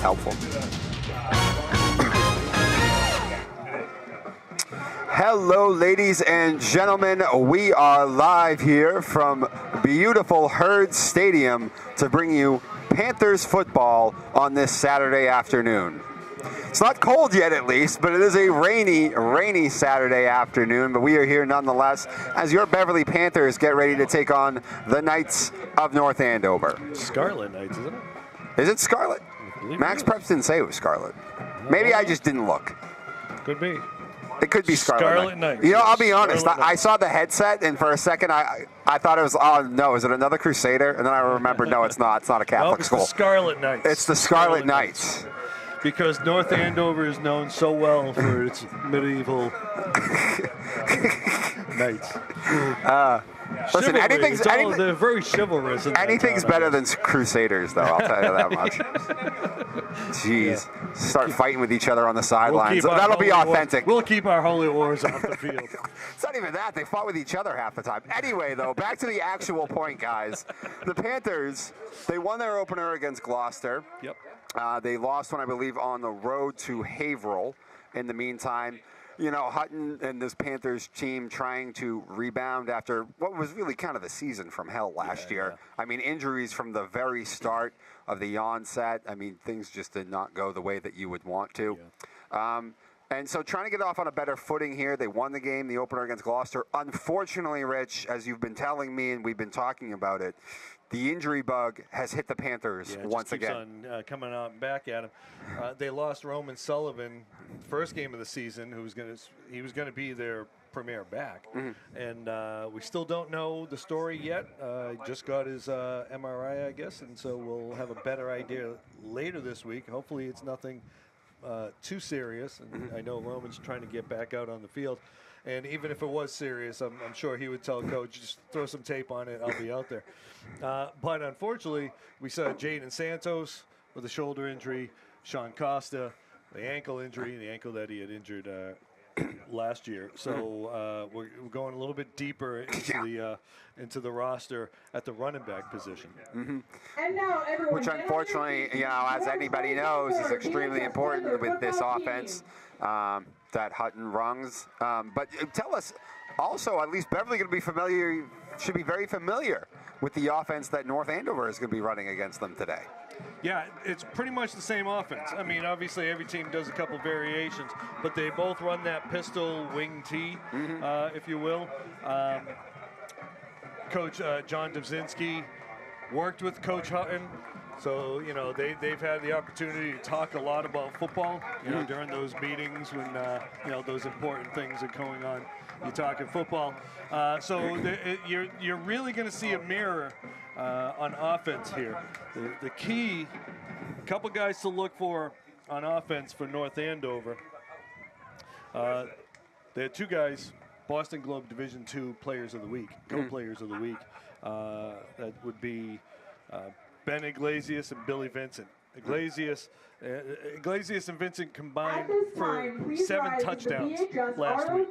helpful. Hello, ladies and gentlemen. We are live here from beautiful Herd Stadium to bring you Panthers football on this Saturday afternoon. It's not cold yet, at least, but it is a rainy Saturday afternoon. But we are here nonetheless as your Beverly Panthers get ready to take on the Knights of North Andover. Scarlet Knights, isn't it? Is it Scarlet? Max Preps didn't say it was Scarlet. Maybe I just didn't look. Could be. It could be Scarlet Knights. You know, I'll be honest. I saw the headset, and for a second, I thought it was, oh, no, is it another Crusader? And then I remembered, no, it's not. It's not a Catholic school. It's the Scarlet Knights. It's the Scarlet Knights. Because North Andover is known so well for its medieval knights. Listen, they're very chivalrous. Anything's better than Crusaders, though, I'll tell you that much. Jeez. Yeah. Start fighting with each other on the sidelines. That'll be authentic. We'll keep our holy wars off the field. It's not even that. They fought with each other half the time. Anyway, though, back to the actual point, guys. The Panthers, they won their opener against Gloucester. Yep. They lost one, I believe, on the road to Haverhill. In the meantime, you know, Hutton and this Panthers team trying to rebound after what was really kind of a season from hell last year. Yeah. I mean, injuries from the very start of the onset. I mean, things just did not go the way that you would want to. Yeah. And so trying to get off on a better footing here. They won the game, the opener against Gloucester. Unfortunately, Rich, as you've been telling me and we've been talking about it, the injury bug has hit the Panthers once again. On, coming out and back at them. They lost Roman Sullivan, first game of the season, he was going to be their premier back. Mm-hmm. And we still don't know the story yet. Just got his MRI, I guess, and so we'll have a better idea later this week. Hopefully it's nothing too serious. And I know Roman's trying to get back out on the field. And even if it was serious, I'm sure he would tell Coach, just throw some tape on it, I'll be out there. But unfortunately, we saw Jaden Santos with a shoulder injury, Sean Costa, the ankle injury, the ankle that he had injured last year. So we're going a little bit deeper into the roster at the running back position. Mm-hmm. And now everyone, which unfortunately, you know, as anybody knows, is extremely important with this offense that Hutton runs. But tell us, also, at least Beverly should be very familiar with the offense that North Andover is going to be running against them today. Yeah, it's pretty much the same offense. I mean, obviously every team does a couple variations, but they both run that pistol wing T, if you will. Coach John Dvzinski worked with Coach Hutton, so you know they've had the opportunity to talk a lot about football. You know, during those meetings when you know those important things are going on, you're talking football. So you're really going to see a mirror on offense here. The key, a couple guys to look for on offense for North Andover. They had two guys, Boston Globe Division II Players of the Week, co-players of the week. That would be Ben Iglesias and Billy Vincent. Iglesias and Vincent combined for 7 touchdowns last week.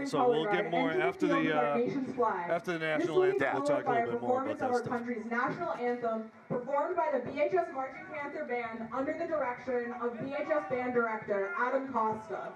So we'll get more after the national anthem. We'll talk a little bit more about that our stuff. country's national anthem, performed by the BHS Marching Panther Band under the direction of BHS Band Director Adam Costa.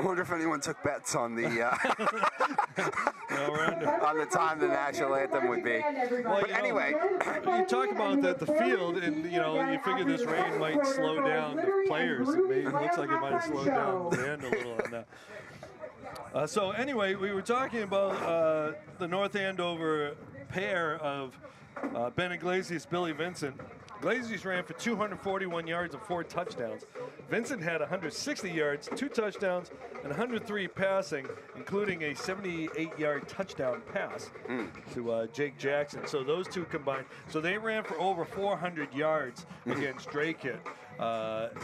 I wonder if anyone took bets on the No, we're under. on the time the national anthem would be. Well, But anyway, you talk about the field, and you figure this rain might slow down the players. It looks like it might have slowed down the band a little on that. So anyway, we were talking about the North Andover pair of Ben Iglesias, Billy Vincent. Iglesias ran for 241 yards and 4 touchdowns. Vincent had 160 yards, 2 touchdowns, and 103 passing, including a 78-yard touchdown pass to Jake Jackson. So those two combined. So they ran for over 400 yards against Drake-It.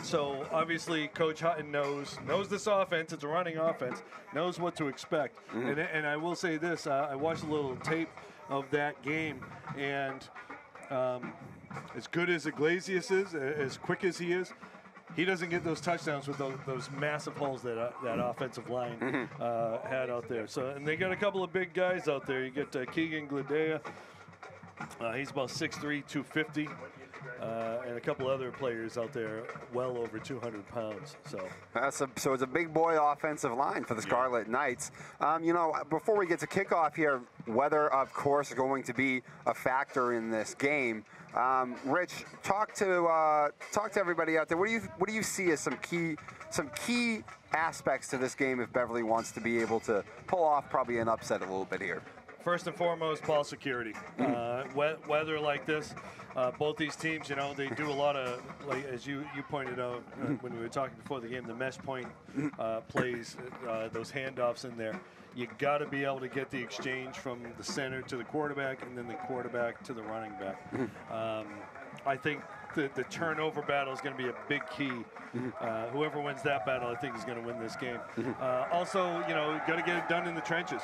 So obviously Coach Hutton knows this offense. It's a running offense, knows what to expect. And I will say this, I watched a little tape of that game, and as good as Iglesias is, as quick as he is, he doesn't get those touchdowns with those massive holes that that offensive line had out there. So, and they got a couple of big guys out there. You get Keegan Gladea. He's about 6'3", 250. And a couple other players out there well over 200 pounds. So so it's a big boy offensive line for the Scarlet Knights. Before we get to kickoff here, weather, of course, is going to be a factor in this game. Rich, talk to everybody out there. What do you see as some key aspects to this game if Beverly wants to be able to pull off probably an upset a little bit here? First and foremost, ball security. Weather like this, both these teams, they do a lot of, like as you pointed out when we were talking before the game, the mesh point plays, those handoffs in there. You got to be able to get the exchange from the center to the quarterback, and then the quarterback to the running back. I think the turnover battle is going to be a big key. Whoever wins that battle, I think, is going to win this game. Also, got to get it done in the trenches.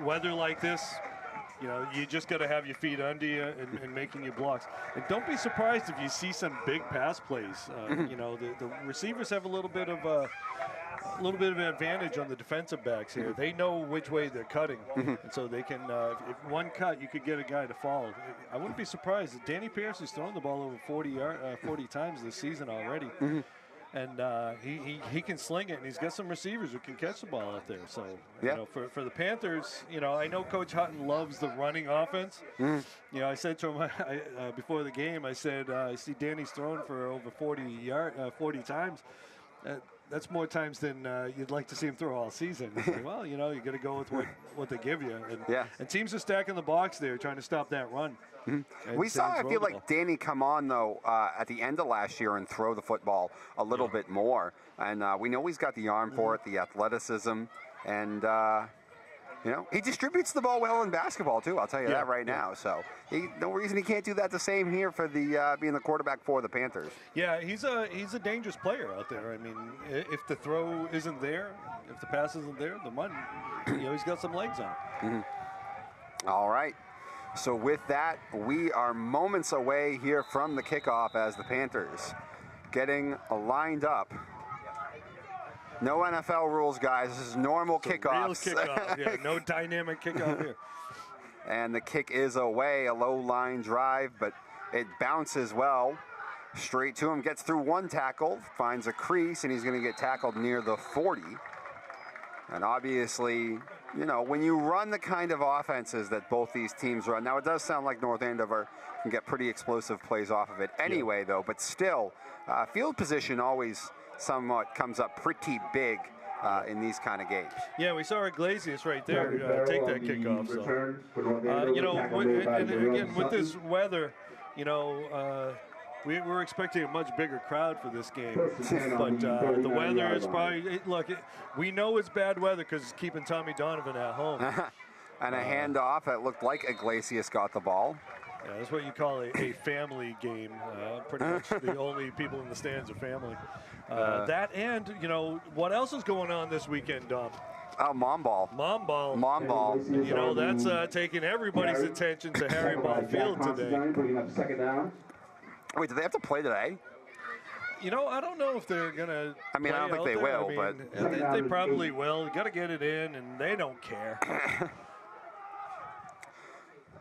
Weather like this, you just got to have your feet under you and making your blocks. And don't be surprised if you see some big pass plays. The receivers have a little bit of an advantage on the defensive backs here. They know which way they're cutting, and so they can. If one cut, you could get a guy to fall. I wouldn't be surprised. Danny Pierce has thrown the ball over 40 times this season already. And he can sling it, and he's got some receivers who can catch the ball out there. So, for the Panthers, I know Coach Hutton loves the running offense. I said to him before the game, I said, I see Danny's thrown for over 40 times. That's more times than you'd like to see him throw all season. Like, well, you got to go with what they give you. And teams are stacking the box there, trying to stop that run. We saw, I feel like, Danny come on, though, at the end of last year and throw the football a little bit more. And we know he's got the arm for it, the athleticism. And, he distributes the ball well in basketball, too. I'll tell you that right now. So no reason he can't do that the same here for the being the quarterback for the Panthers. Yeah, he's a dangerous player out there. I mean, if the throw isn't there, if the pass isn't there, the run, he's got some legs on. All right. So with that, we are moments away here from the kickoff as the Panthers getting lined up. No NFL rules, guys. This is normal kickoffs. Real kickoff, no dynamic kickoff here. And the kick is away, a low line drive, but it bounces well. Straight to him, gets through one tackle, finds a crease, and he's going to get tackled near the 40. And obviously, when you run the kind of offenses that both these teams run, now it does sound like North Andover can get pretty explosive plays off of it anyway, though, but still, field position always somewhat comes up pretty big in these kind of games. Yeah, we saw Iglesias right there take that kickoff. So, and again, with this weather, we were expecting a much bigger crowd for this game, but the weather is probably, we know it's bad weather because it's keeping Tommy Donovan at home. And a handoff that looked like Iglesias got the ball. Yeah, that's what you call a family game. Pretty much the only people in the stands are family. That and, what else is going on this weekend, Dom? Oh, Mom Ball. Mom Ball. Mom Ball. That's taking everybody's attention to Harry Ball Field today. Wait, do they have to play today? I don't know if they're going to. I don't think they will, but. They probably will. Got to get it in, and they don't care.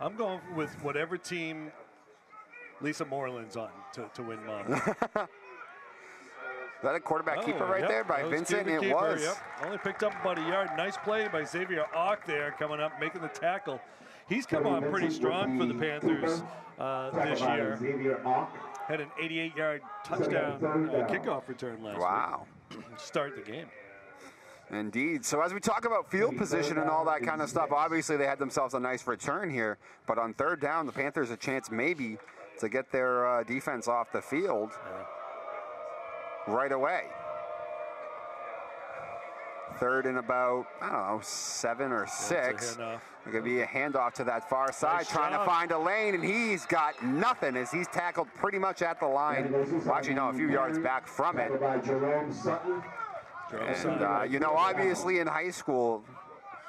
I'm going with whatever team Lisa Moreland's on to win Mom. that a quarterback keeper right yep, there by that Vincent? Cuban It keeper, was. Yep. Only picked up about a yard. Nice play by Xavier Ock there, coming up, making the tackle. He's come on pretty strong for the Panthers this year. Had an 88-yard touchdown kickoff return last week to start the game. Indeed. So as we talk about field position and all that kind of stuff, obviously they had themselves a nice return here. But on third down, the Panthers a chance maybe to get their defense off the field right away. Third and about, I don't know, 7 or 6. It could be a handoff to that far side, trying to find a lane, and he's got nothing as he's tackled pretty much at the line. Well, actually, no, a few yards back from it. And, you know, obviously in high school,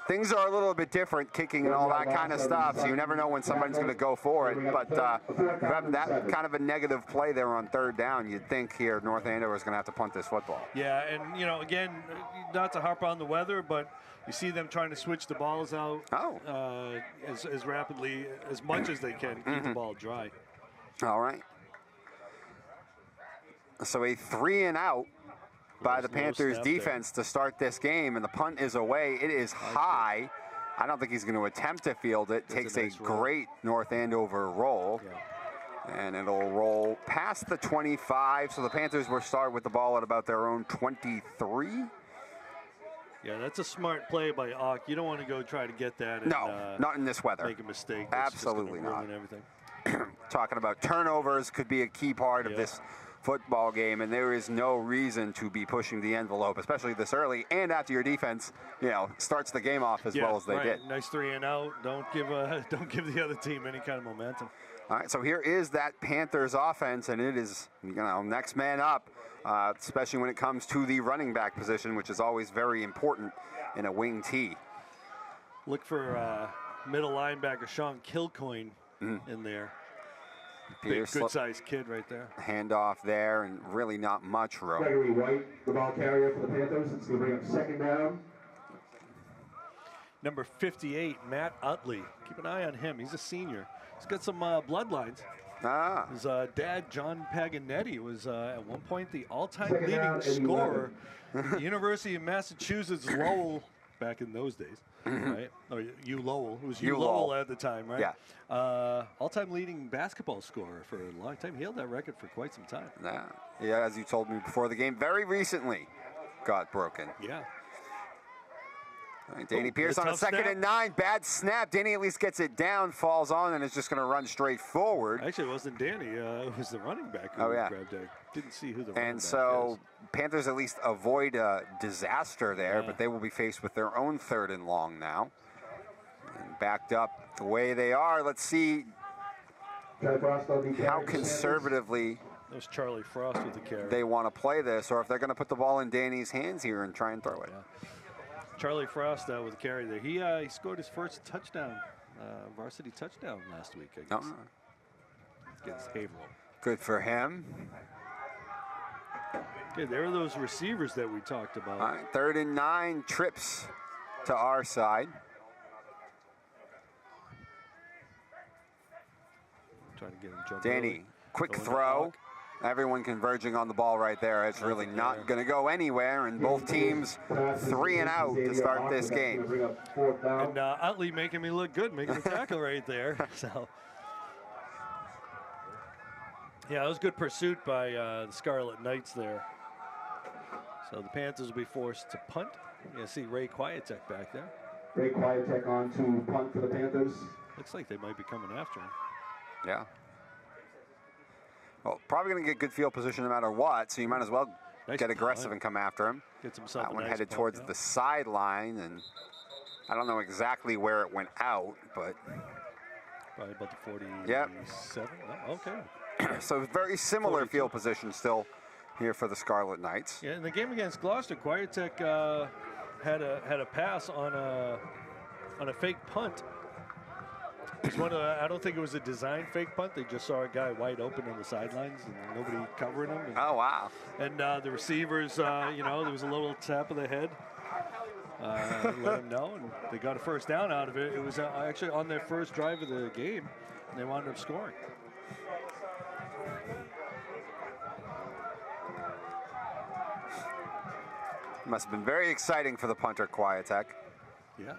things are a little bit different, kicking and all that kind of stuff, so you never know when somebody's going to go for it. But that kind of a negative play there on third down, you'd think here North Andover is going to have to punt this football. Yeah, and, you know, again, not to harp on the weather, but you see them trying to switch the balls out as rapidly, as much as they can, keep the ball dry. All right. So a 3 and out by the Panthers defense to start this game, and the punt is away. It is high. I don't think he's going to attempt to field it. Takes a great North Andover roll. And it'll roll past the 25, so the Panthers will start with the ball at about their own 23. Yeah, that's a smart play by Ock. You don't want to go try to get that and, not in this weather. Make a mistake. That's absolutely not. Everything. Talking about turnovers could be a key part of this football game, and there is no reason to be pushing the envelope, especially this early and after your defense, you know, starts the game off as well as they did. Nice 3 and out. Don't give the other team any kind of momentum. All right, so here is that Panthers offense, and it is, you know, next man up, especially when it comes to the running back position, which is always very important in a wing T. Look for middle linebacker Sean Kilcoyne in there. Good-sized kid right there. Handoff there, and really not much room. Gregory White, the ball carrier for the Panthers. It's going to bring up second down. Number 58, Matt Utley. Keep an eye on him. He's a senior. He's got some bloodlines. His dad, John Paganetti, was at one point the all-time leading scorer at the University of Massachusetts Lowell back in those days. Right? Or U Lowell. It was U Lowell at the time, right? Yeah. All-time leading basketball scorer for a long time. He held that record for quite some time. Yeah, as you told me before the game, very recently got broken. Yeah. All right, Danny Pierce on a 2nd and 9. Bad snap. Danny at least gets it down, falls on, and is just going to run straight forward. Actually, it wasn't Danny. It was the running back who grabbed it. Didn't see who the running back And so Panthers at least avoid a disaster there, but they will be faced with their own 3rd and long now. And backed up the way they are. Let's see how conservatively that was Charlie Frost with the carry. They want to play this, or if they're going to put the ball in Danny's hands here and try and throw it. Charlie Frost with the carry there. He scored his first touchdown, varsity touchdown last week, I guess. Against Haverhill. Good for him. Okay, there are those receivers that we talked about. All right, 3rd and 9, trips to our side. Trying to get him jumping. Danny, quick throw. Everyone converging on the ball right there. It's really not going to go anywhere, and both teams 3 and out to start this game. And Utley making me look good, making the tackle right there. So, yeah, it was good pursuit by the Scarlet Knights there. So the Panthers will be forced to punt. You see Ray Quietek back there. Ray Quietek on to punt for the Panthers. Looks like they might be coming after him. Yeah. Well, probably going to get good field position no matter what, so you might as well get aggressive and come after him. Gets himself that one headed towards the sideline, and I don't know exactly where it went out, but probably about the 47. Yep. Oh, okay. So very similar 42. Field position still here for the Scarlet Knights. Yeah, in the game against Gloucester, Quietek had a pass on a fake punt. It was I don't think it was a design fake punt. They just saw a guy wide open on the sidelines and nobody covering him. And, oh, wow. And the receivers, you know, there was a little tap of the head. Let him know, and they got a first down out of it. It was actually on their first drive of the game, and they wound up scoring. Must have been very exciting for the punter, Kwiatek. Yeah.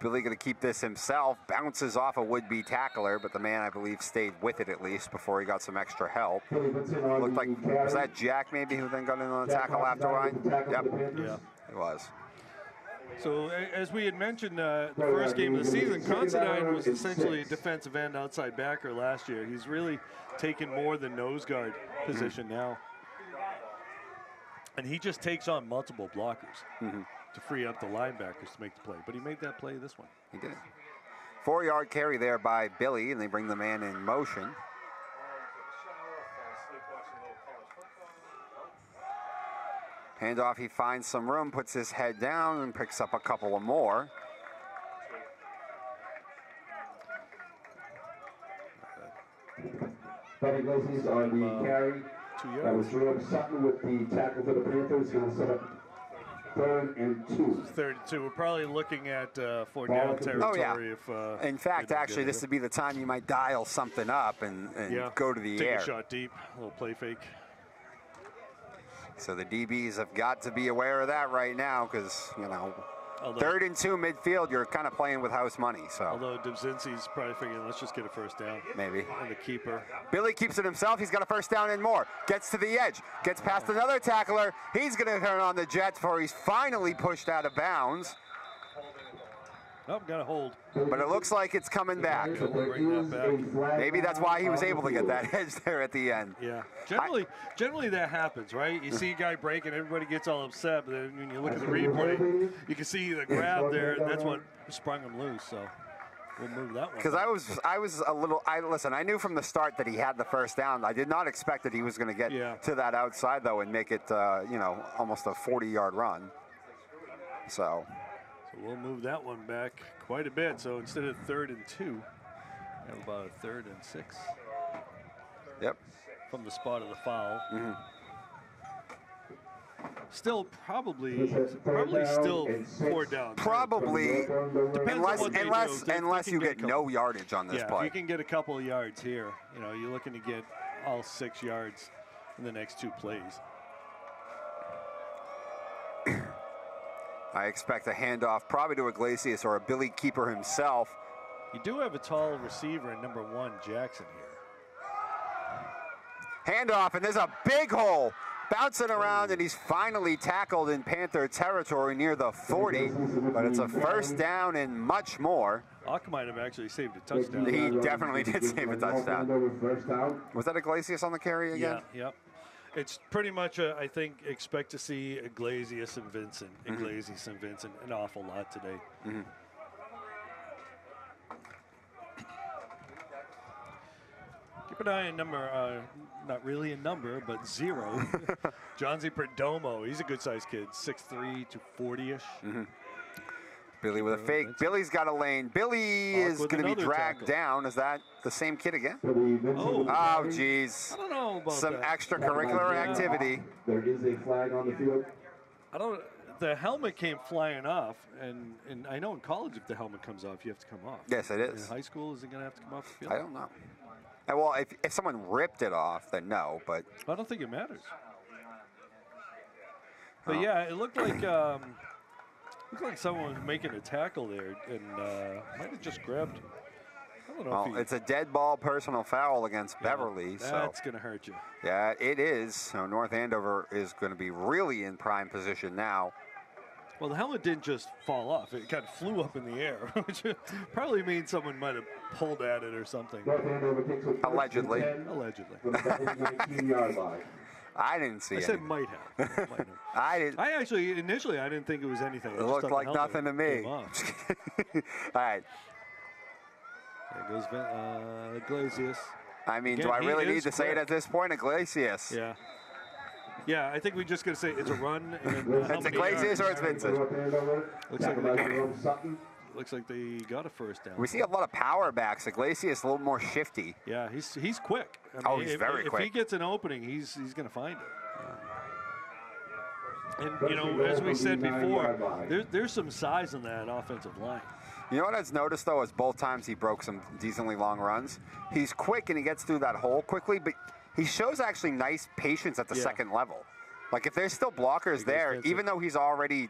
Billy going to keep this himself. Bounces off a would-be tackler, but the man, I believe, stayed with it at least before he got some extra help. Looked like, was that Jack maybe who then got in on the tackle afterward? Yep. Yeah. It was. So as we had mentioned, the first game of the season, Considine was essentially a defensive end outside backer last year. He's really taken more the nose guard position now. And he just takes on multiple blockers to free up the linebackers to make the play. But he made that play this one. He did. 4-yard carry there by Billy, and they bring the man in motion. Handoff, he finds some room, puts his head down, and picks up a couple of more. Benny Iglesias on the carry. 2 That was yards. Jordan Sutton with the tackle for the Panthers. Going to set up 3rd and 2. 32. We're probably looking at 4-down territory. Oh, yeah. If, In fact, actually, this would be the time you might dial something up and go to the take air. a shot deep, a little play fake. So the DBs have got to be aware of that right now because, you know, Although, 3rd and 2 midfield, you're kind of playing with house money. So although Dubzinski's probably figuring, let's just get a first down. maybe. And the keeper. Billy keeps it himself. He's got a first down and more. Gets to the edge. Gets past another tackler. He's going to turn on the Jets before he's finally pushed out of bounds. Nope, got a hold. But it looks like it's coming back. Yeah, we'll bring that back. Maybe that's why he was able to get that edge there at the end. Yeah, generally that happens, right? You see a guy break and everybody gets all upset, but then when you look at the replay, you can see the grab there, and that's what sprung him loose. So we'll move that one. Because I was a little. Listen, I knew from the start that he had the first down. I did not expect that he was going to get to that outside though and make it, you know, almost a 40-yard run. So we'll move that one back quite a bit. So instead of 3rd and 2, we have about a 3rd and 6. Yep. From the spot of the foul. Still probably still 4 down. Probably, unless you get no yardage on this Yeah, play. if you can get a couple of yards here, you know, you're looking to get all 6 yards in the next 2 plays. I expect a handoff probably to Iglesias or a Billy keeper himself. You do have a tall receiver in number 1, Jackson here. Handoff, and there's a big hole. Bouncing around, and he's finally tackled in Panther territory near the 40. But it's a first down and much more. Ock might have actually saved a touchdown. He definitely did save a touchdown. Was that Iglesias on the carry again? Yeah, yep. It's pretty much, I think, expect to see Iglesias and Vincent. Iglesias and Vincent an awful lot today. Keep an eye on number, not really a number, but 0. Johnsy Perdomo. He's a good-sized kid, 6'3", 240-ish. Billy with a fake. Billy's got a lane. Billy is going to be dragged down. Is that the same kid again? Oh, geez. I don't know about some that. extracurricular activity. There is a flag on the field. I don't. The helmet came flying off, and I know in college if the helmet comes off, you have to come off. Yes, it is. In high school, is it going to have to come off the field? I don't know. Well, if someone ripped it off, then no. But I don't think it matters. But yeah, it looked like someone was making a tackle there, and might have just grabbed. I don't know. Well, it's a dead ball personal foul against Beverly. That's going to hurt you. Yeah, it is. So North Andover is going to be really in prime position now. Well, the helmet didn't just fall off. It kind of flew up in the air, which probably means someone might have pulled at it or something. Allegedly. Allegedly. I didn't see it. I said might have. I actually, initially, I didn't think it was anything. It looked like nothing to me. All right. There goes Iglesias. I mean, Again, do I really he need is to say it at this point? Iglesias. Yeah. Yeah, I think we're just going to say it's a run. And it's Iglesias or it's Vincent. Looks like they got a first down. We see a lot of power backs. Iglesias a little more shifty. Yeah, he's quick. I mean, he's very quick. If he gets an opening, he's going to find it. And, you know, as we said before, there's some size in that offensive line. You know what I've noticed, though, is both times he broke some decently long runs. He's quick and he gets through that hole quickly, but he shows actually nice patience at the second level. Like if there's still blockers there, even though he's already,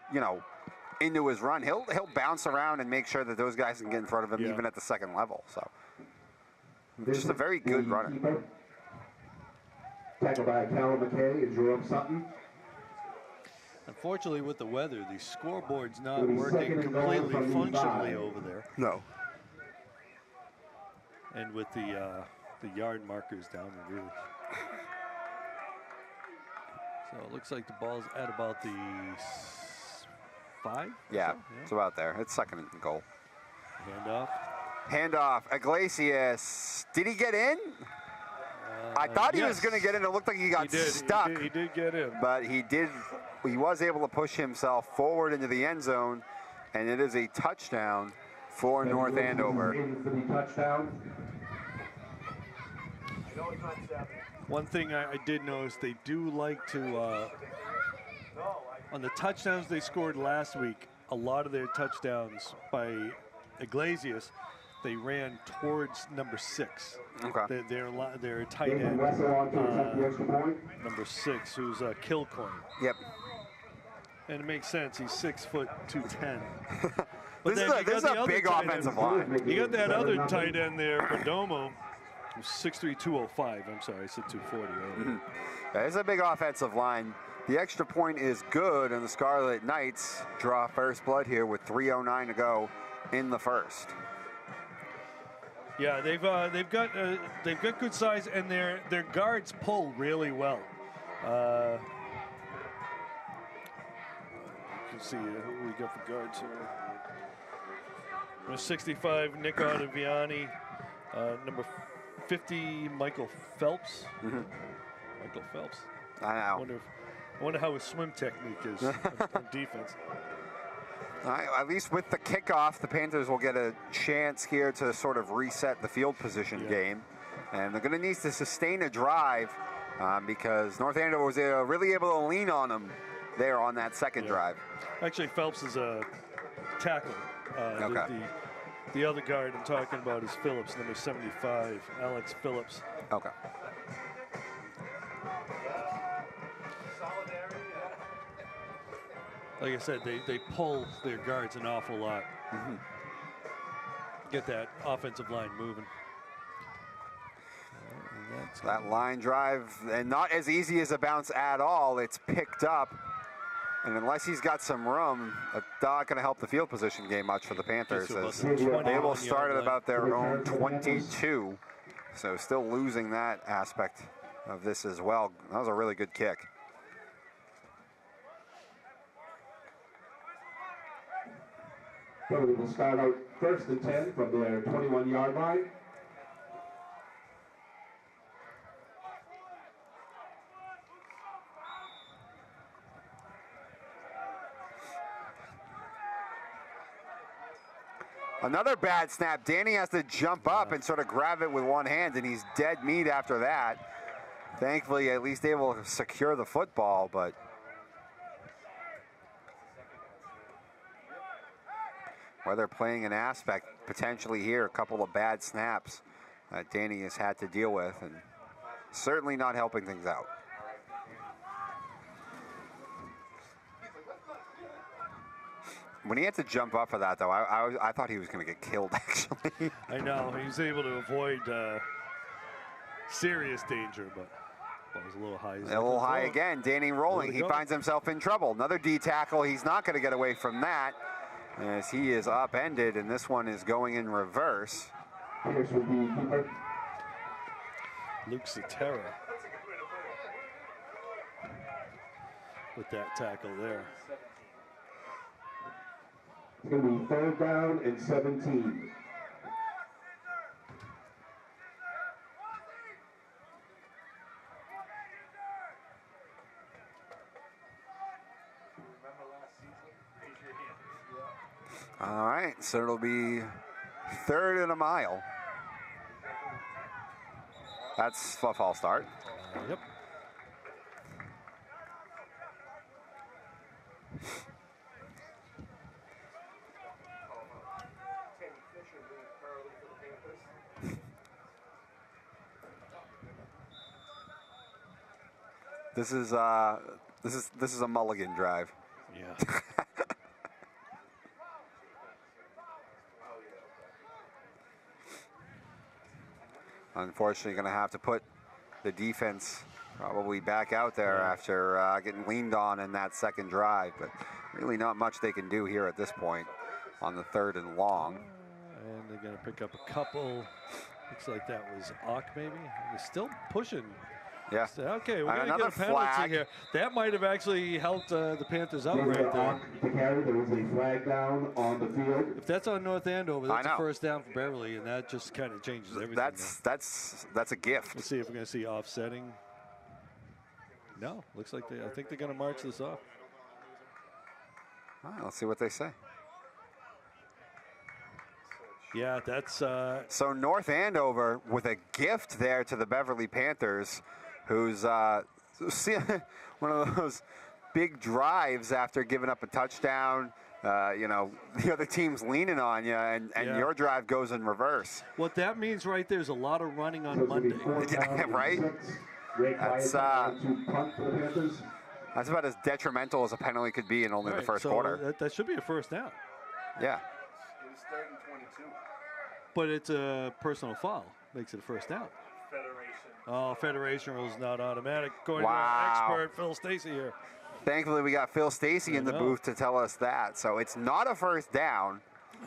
into his run, he'll bounce around and make sure that those guys can get in front of him even at the second level. So just a very good runner. Tackled by Callum McKay and Jerome Sutton. Unfortunately, with the weather, the scoreboard's not working completely functionally over there. No. And with the yard markers down, really. So it looks like the ball's at about the 5? Yeah, it's about there. It's second and goal. Handoff. Iglesias. Did he get in? I thought he was going to get in. It looked like he got stuck. He did get in. But he was able to push himself forward into the end zone, and it is a touchdown for North Andover. One thing I did notice, they do like to, on the touchdowns they scored last week, a lot of their touchdowns by Iglesias, they ran towards number 6. Okay. Their tight end, number 6, who's Kilcoyne. Yep. And it makes sense. He's 6 foot 210. This is a big offensive line. You got that other tight end there, Perdomo, who's 6'3", 205. I'm sorry, I said 240. That is a big offensive line. The extra point is good, and the Scarlet Knights draw first blood here with 3:09 to go in the first. Yeah, they've got good size, and their guards pull really well. You can see who we got for guards here. Number 65, Nick Ottaviani. Number 50, Michael Phelps. Michael Phelps. I know. I wonder how his swim technique is on defense. At least with the kickoff, the Panthers will get a chance here to sort of reset the field position game. And they're going to need to sustain a drive because North Andover was really able to lean on them there on that second drive. Actually, Phelps is a tackler. The other guard I'm talking about is Phillips, number 75, Alex Phillips. Okay. Like I said, they pull their guards an awful lot. Get that offensive line moving. That line drive, and not as easy as a bounce at all. It's picked up. And unless he's got some room, it's not going to help the field position game much for the Panthers. As they will start at about their own 22. So still losing that aspect of this as well. That was a really good kick. Beverly will start out first and 10 from their 21-yard line. Another bad snap. Danny has to jump up and sort of grab it with one hand, and he's dead meat after that. Thankfully, at least able to secure the football, but weather playing an aspect potentially here. A couple of bad snaps that Danny has had to deal with, and certainly not helping things out. When he had to jump up for that, though, I thought he was going to get killed, actually. I know. He was able to avoid serious danger, but it was a little high. A little high again. Danny rolling. He finds himself in trouble. Another D tackle. He's not going to get away from that as he is upended, and this one is going in reverse. Luke Cetera with that tackle there. It's going to be 3rd down and 17. All right, so it'll be 3rd and a mile. That's a false start. Yep. This is This is a mulligan drive. Yeah. Unfortunately, going to have to put the defense probably back out there after getting leaned on in that second drive. But really not much they can do here at this point on the 3rd and long. And they're going to pick up a couple. Looks like that was Ock maybe. They're still pushing. Yeah. So, okay, we're going to another get a penalty flag. here. That might have actually helped the Panthers out right there. To carry, there was a flag down on the field. If that's on North Andover, that's a first down for Beverly, and that just kind of changes everything. That's a gift. Let's see if we're going to see offsetting. No, looks like I think they're going to march this off. All right, let's see what they say. Yeah, that's so North Andover with a gift there to the Beverly Panthers, who's one of those big drives after giving up a touchdown. You know, the other team's leaning on you, and your drive goes in reverse. What that means right there is a lot of running on Monday. Right? That's about as detrimental as a penalty could be in only the first quarter. That should be a first down. Yeah. But it's a personal foul. Makes it a first down. Federation rules not automatic. According to our expert, Phil Stacy here. Thankfully, we got Phil Stacy in the booth to tell us that. So it's not a first down.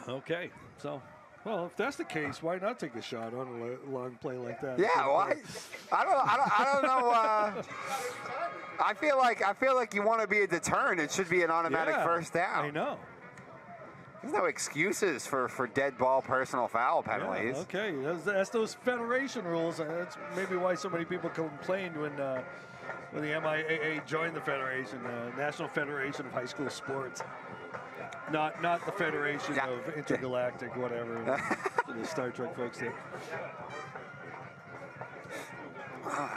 Okay. So, well, if that's the case, why not take a shot on a long play like that? Yeah, well, I don't know. I feel like you want to be a deterrent. It should be an automatic first down. I know. There's no excuses for dead ball personal foul penalties. Yeah, okay, that's those federation rules. That's maybe why so many people complained when the MIAA joined the federation, National Federation of High School Sports. Not the Federation of Intergalactic, whatever, the Star Trek folks there.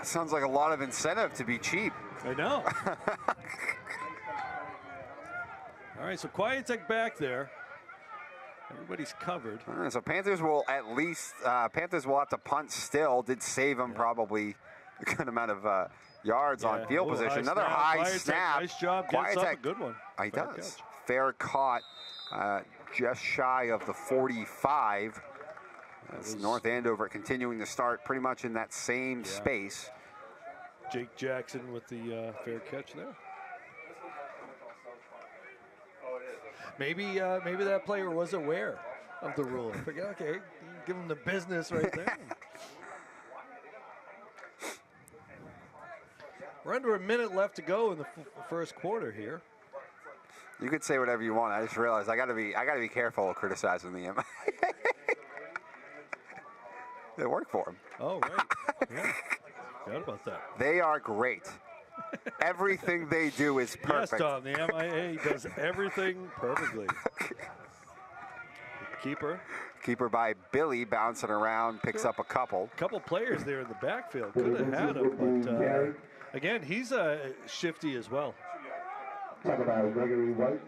Sounds like a lot of incentive to be cheap. I know. All right, so Quiet-Tech back there. Everybody's covered. All right, so Panthers will at least Panthers will have to punt still. Did save them probably a good amount of yards on field position. Another high snap. Nice job. Gets up a good one. He does. Fair caught, just shy of the 45. That's North Andover continuing to start pretty much in that same space. Jake Jackson with the fair catch there. Maybe that player was aware of the rule. Okay, give him the business right there. We're under a minute left to go in the first quarter here. You could say whatever you want. I just realized I gotta be careful of criticizing the MIA. They work for him. Oh right. Yeah. Forgot about that. They are great. Everything they do is perfect. Yes, Tom, the MIA does everything perfectly. Keeper by Billy, bouncing around, picks up a couple. Couple players there in the backfield. Could have had him, but again, he's shifty as well. Talk about Gregory White.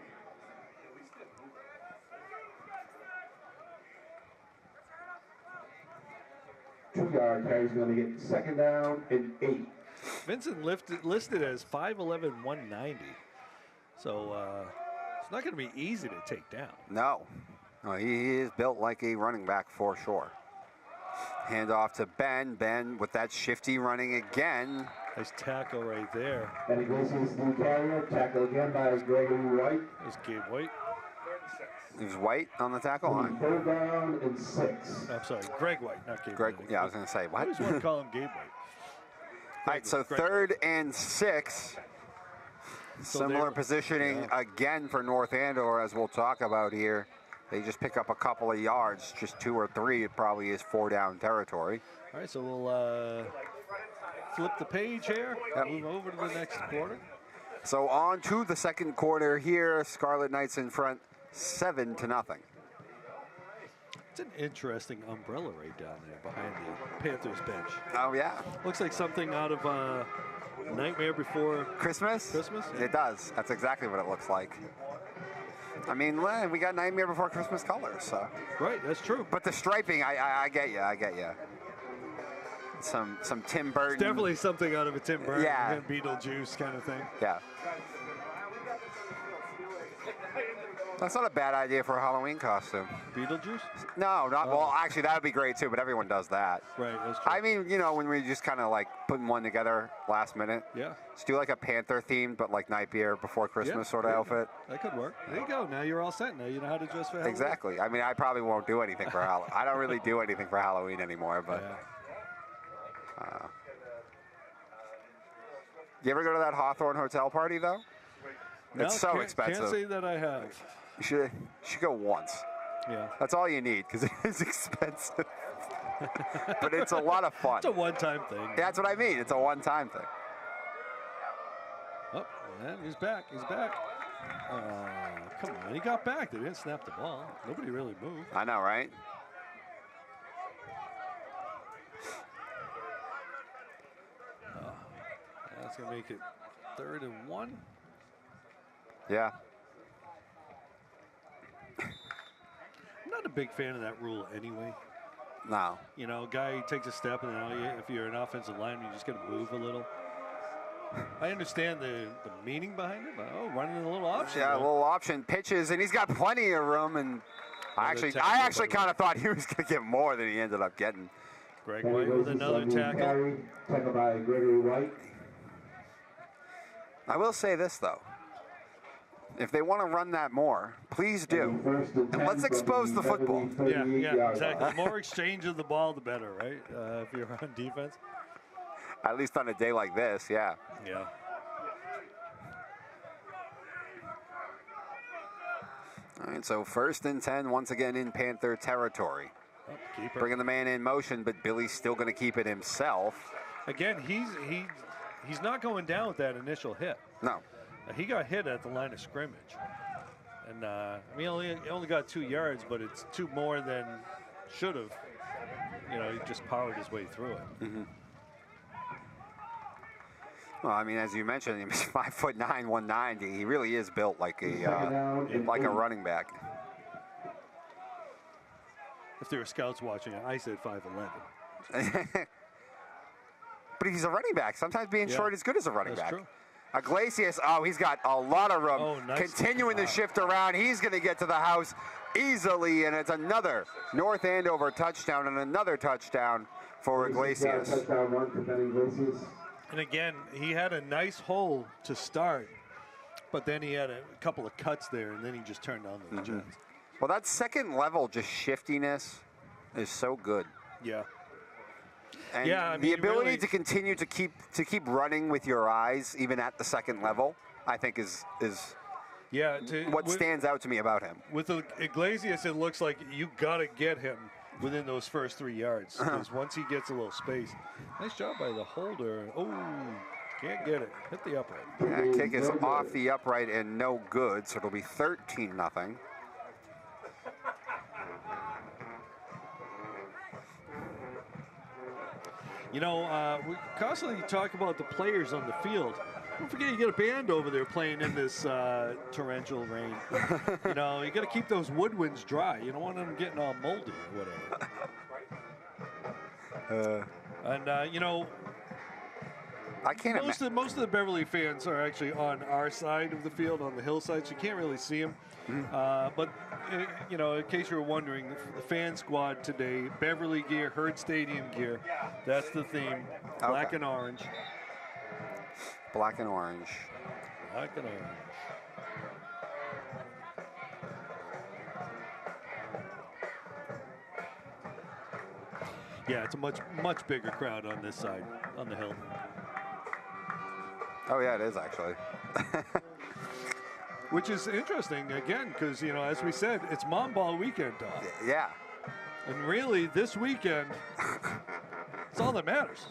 Two-yard carry is going to get second down and 8. Vincent listed as 5'11", 190. So it's not going to be easy to take down. No, he is built like a running back for sure. Hand off to Ben. Ben with that shifty running again. Nice tackle right there. And he goes to his new carrier. Tackle again by Gregory White. There's Gabe White. There's White on the tackle line. Third down and 6. I'm sorry, Greg White, not Gabe Greg, White. yeah, I was going to say, what? I always want to call him Gabe White. All right, so third and 6. Similar positioning again for North Andover, as we'll talk about here. They just pick up a couple of yards, just 2 or 3. It probably is 4-down territory. All right, so we'll flip the page here. Move over to the next quarter. So on to the second quarter here. Scarlet Knights in front, 7-0. It's an interesting umbrella right down there behind the Panthers bench. Oh, yeah. Looks like something out of Nightmare Before Christmas? Christmas? Yeah. It does. That's exactly what it looks like. I mean, we got Nightmare Before Christmas colors, so. Right, that's true. But the striping, I get you. some Tim Burton. It's definitely something out of a Tim Burton, Yeah. Beetlejuice kind of thing. Yeah. That's not a bad idea for a Halloween costume. Beetlejuice? No, not well. Actually, that would be great too. But everyone does that. Right, that's true. I mean, when we just kind of like putting one together last minute. Yeah. Just do like a Panther themed, but like Night Beer before Christmas sort of outfit. That could work. There you go. Now you're all set. Now you know how to dress for Halloween. Exactly. I mean, I probably won't do anything for Halloween. I don't really do anything for Halloween anymore. But you ever go to that Hawthorne Hotel party though? No, It's so expensive. Can't say that I have. You should go once. Yeah. That's all you need because it is expensive. But it's a lot of fun. It's a one-time thing. That's what I mean. It's a one-time thing. Oh, and he's back. He's back. Come on. He got back. They didn't snap the ball. Nobody really moved. I know, right? That's going to make it 3rd and 1. Yeah. I'm not a big fan of that rule anyway. No. Guy takes a step, and then if you're an offensive lineman, you just got to move a little. I understand the meaning behind it, but running a little option. Yeah, a little option pitches, and he's got plenty of room. And I actually kind of thought he was going to get more than he ended up getting. Greg White with another tackle. Tackle by Gregory White. I will say this though. If they want to run that more, please do. And let's expose the football. Yeah, exactly. The more exchange of the ball, the better, right? If you're on defense. At least on a day like this, yeah. Yeah. All right, so 1st and 10, once again in Panther territory. Keeper. Bringing the man in motion, but Billy's still going to keep it himself. Again, he's not going down with that initial hit. No. He got hit at the line of scrimmage. And he only got 2 yards, but it's 2 more than should have. He just powered his way through it. Mm-hmm. Well, I mean, as you mentioned, he's 5'9", 190. He really is built like a running back. If there were scouts watching it, I said 5'11". But he's a running back. Sometimes being short is good as a running back. True. Iglesias, he's got a lot of room. Oh, nice. Continuing to shift around. He's going to get to the house easily, and it's another North Andover touchdown and another touchdown for Iglesias. Touchdown run for Ben Iglesias. And again, he had a nice hole to start, but then he had a couple of cuts there, and then he just turned on the Jets. Well, that second level, just shiftiness, is so good. Yeah. And the ability to continue to keep running with your eyes, even at the second level, I think is what stands out to me about him. With Iglesias, it looks like you got to get him within those first 3 yards, because once he gets a little space. Nice job by the holder. Oh, can't get it. Hit the upright. That kick is off the upright and no good, so it'll be 13-0. We constantly talk about the players on the field. Don't forget you got a band over there playing in this torrential rain. You got to keep those woodwinds dry. You don't want them getting all moldy or whatever. I can't most of the Beverly fans are actually on our side of the field, on the hillside, so you can't really see them. But in case you were wondering, the fan squad today, Beverly gear, Herd Stadium gear, that's the theme. Black and orange. Black and orange. Black and orange. Yeah, it's a much bigger crowd on this side, on the hill. Oh yeah, it is actually. Which is interesting, again, because, as we said, it's Mom Ball weekend, Tom. Yeah. And really, this weekend, it's all that matters.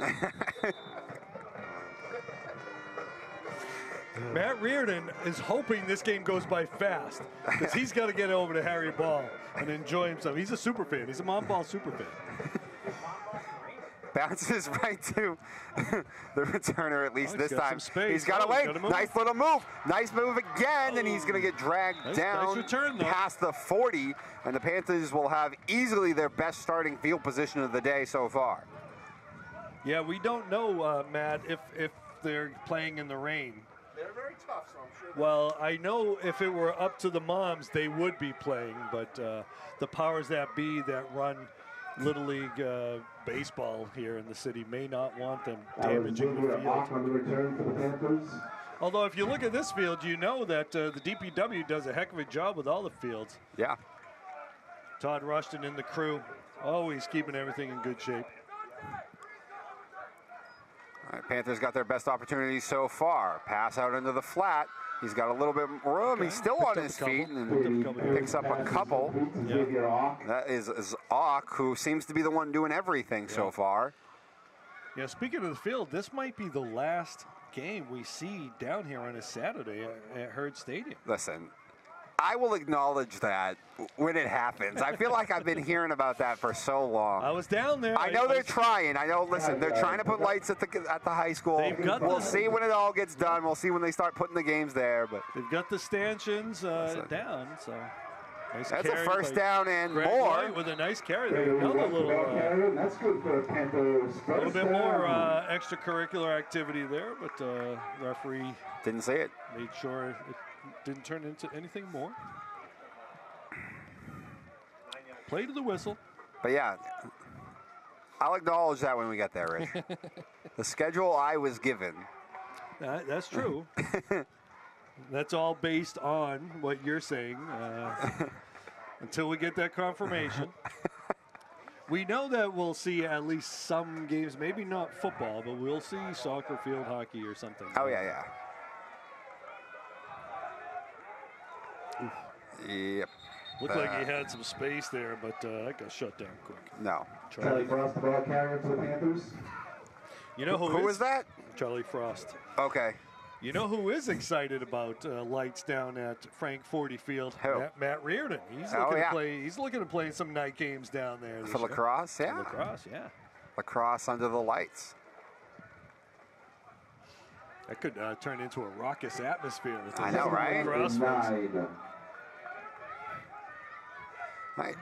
Matt Reardon is hoping this game goes by fast, because he's got to get over to Harry Ball and enjoy himself. He's a super fan. He's a Mom Ball super fan. Bounces right to the returner, at least this time. He's got to wait. Nice little move. Nice move again, and he's going to get dragged down past the 40, and the Panthers will have easily their best starting field position of the day so far. Yeah, we don't know, Matt, if they're playing in the rain. They're very tough, so I'm sure. Well, I know if it were up to the moms, they would be playing, but the powers that be that run Little League baseball here in the city may not want them damaging the field. On the return for the Panthers. Although, if you look at this field, you know that the DPW does a heck of a job with all the fields. Yeah. Todd Rushton and the crew, always keeping everything in good shape. All right, Panthers got their best opportunity so far. Pass out into the flat. He's got a little bit of room. He's still on his feet and picks up a couple. That is Ock, who seems to be the one doing everything so far. Yeah, speaking of the field, this might be the last game we see down here on a Saturday at Herd Stadium. Listen, I will acknowledge that when it happens. I feel like I've been hearing about that for so long. I was down there. I know they're trying. I know. Listen, they're trying to put lights at the high school. We'll see when it all gets done. We'll see when they start putting the games there. But they've got the stanchions down. So nice that's a first down and Greg more. White with a nice carry there. Another little. That's good for the Panthers. A little bit more extracurricular activity there, but referee didn't see it. Made sure it didn't turn into anything more. Play to the whistle. But yeah, I'll acknowledge that when we get there, Rich. The schedule I was given. That's true. That's all based on what you're saying. Until we get that confirmation. We know that we'll see at least some games, maybe not football, but we'll see soccer, field hockey, or something. Oh, yeah. Yep. Looked like he had some space there, but that got shut down quick. No. Charlie Frost, the ball carrier for the Panthers. You know who was that? Charlie Frost. Okay. You know who is excited about lights down at Frank Forty Field? Who? Matt Reardon. He's looking to play some night games down there. For lacrosse, yeah. For lacrosse, yeah. Lacrosse under the lights. That could turn into a raucous atmosphere. I know, right? Right.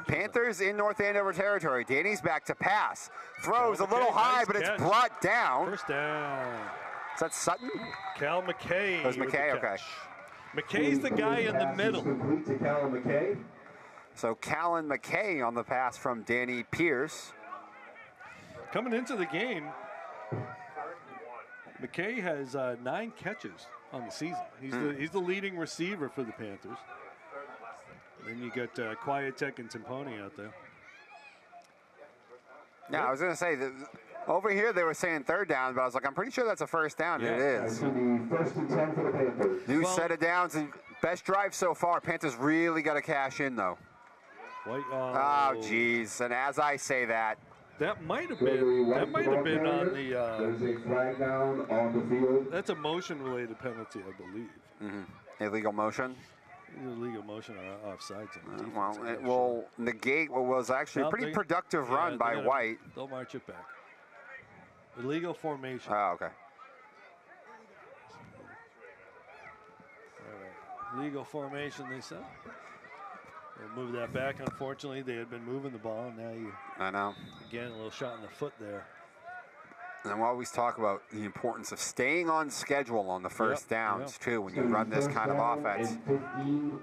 Panthers in North Andover territory. Danny's back to pass. Throws a little high, but it's brought down. First down. Is that Sutton? Cal McKay. That was McKay, okay. McKay's the guy in the middle. Complete to Callan McKay. So Callan McKay on the pass from Danny Pierce. Coming into the game, McKay has 9 catches on the season. He's the leading receiver for the Panthers. And then you got Quietek and Timponi out there. Yeah, I was going to say, over here they were saying third down, but I was like, I'm pretty sure that's a first down. Yeah. It is. The first and 10 for the Panthers. New set of downs and best drive so far. Panthers really got to cash in, though. Oh, geez. And as I say that, that might have been. That might have been on the. There's a flag down on the field. That's a motion-related penalty, I believe. Mm-hmm. Illegal motion. Illegal motion or offsides. Well, it will negate what was actually a pretty productive run by White. They'll march it back. Illegal formation. Oh, okay. All right. Legal formation, they said. They'll move that back. Unfortunately, they had been moving the ball. Now I know. Again, a little shot in the foot there. And we always talk about the importance of staying on schedule on the first downs, too, when you run this kind of offense. You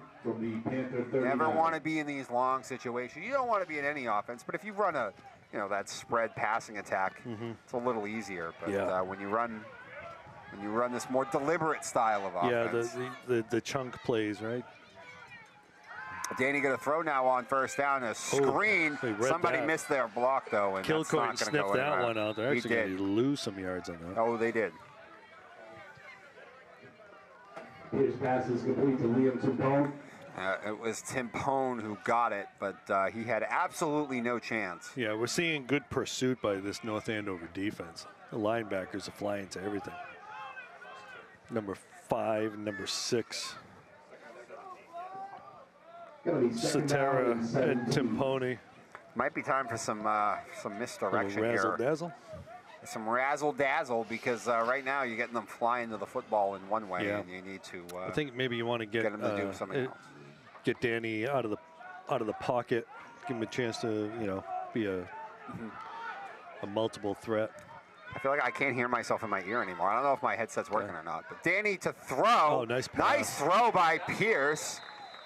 never want to be in these long situations. You don't want to be in any offense, but if you run that spread passing attack, it's a little easier. But when you run this more deliberate style of offense. Yeah, the chunk plays, right? Danny going to throw now on first down. A screen. Somebody missed their block, though. And Kilcoyne sniffed that one out. They're actually going to lose some yards on that. Oh, they did. His pass is complete to Liam Timpone. It was Timpone who got it, but he had absolutely no chance. Yeah, we're seeing good pursuit by this North Andover defense. The linebackers are flying to everything. Number 5 and number 6. Satera and Timponi. Might be time for some misdirection razzle dazzle. Some razzle dazzle, because right now you're getting them flying to the football in one way, and you need to. I think maybe you want to get them to do something else. Get Danny out of the pocket, give him a chance to be a a multiple threat. I feel like I can't hear myself in my ear anymore. I don't know if my headset's working or not. But Danny to throw. Oh, nice pass. Nice throw by Pierce.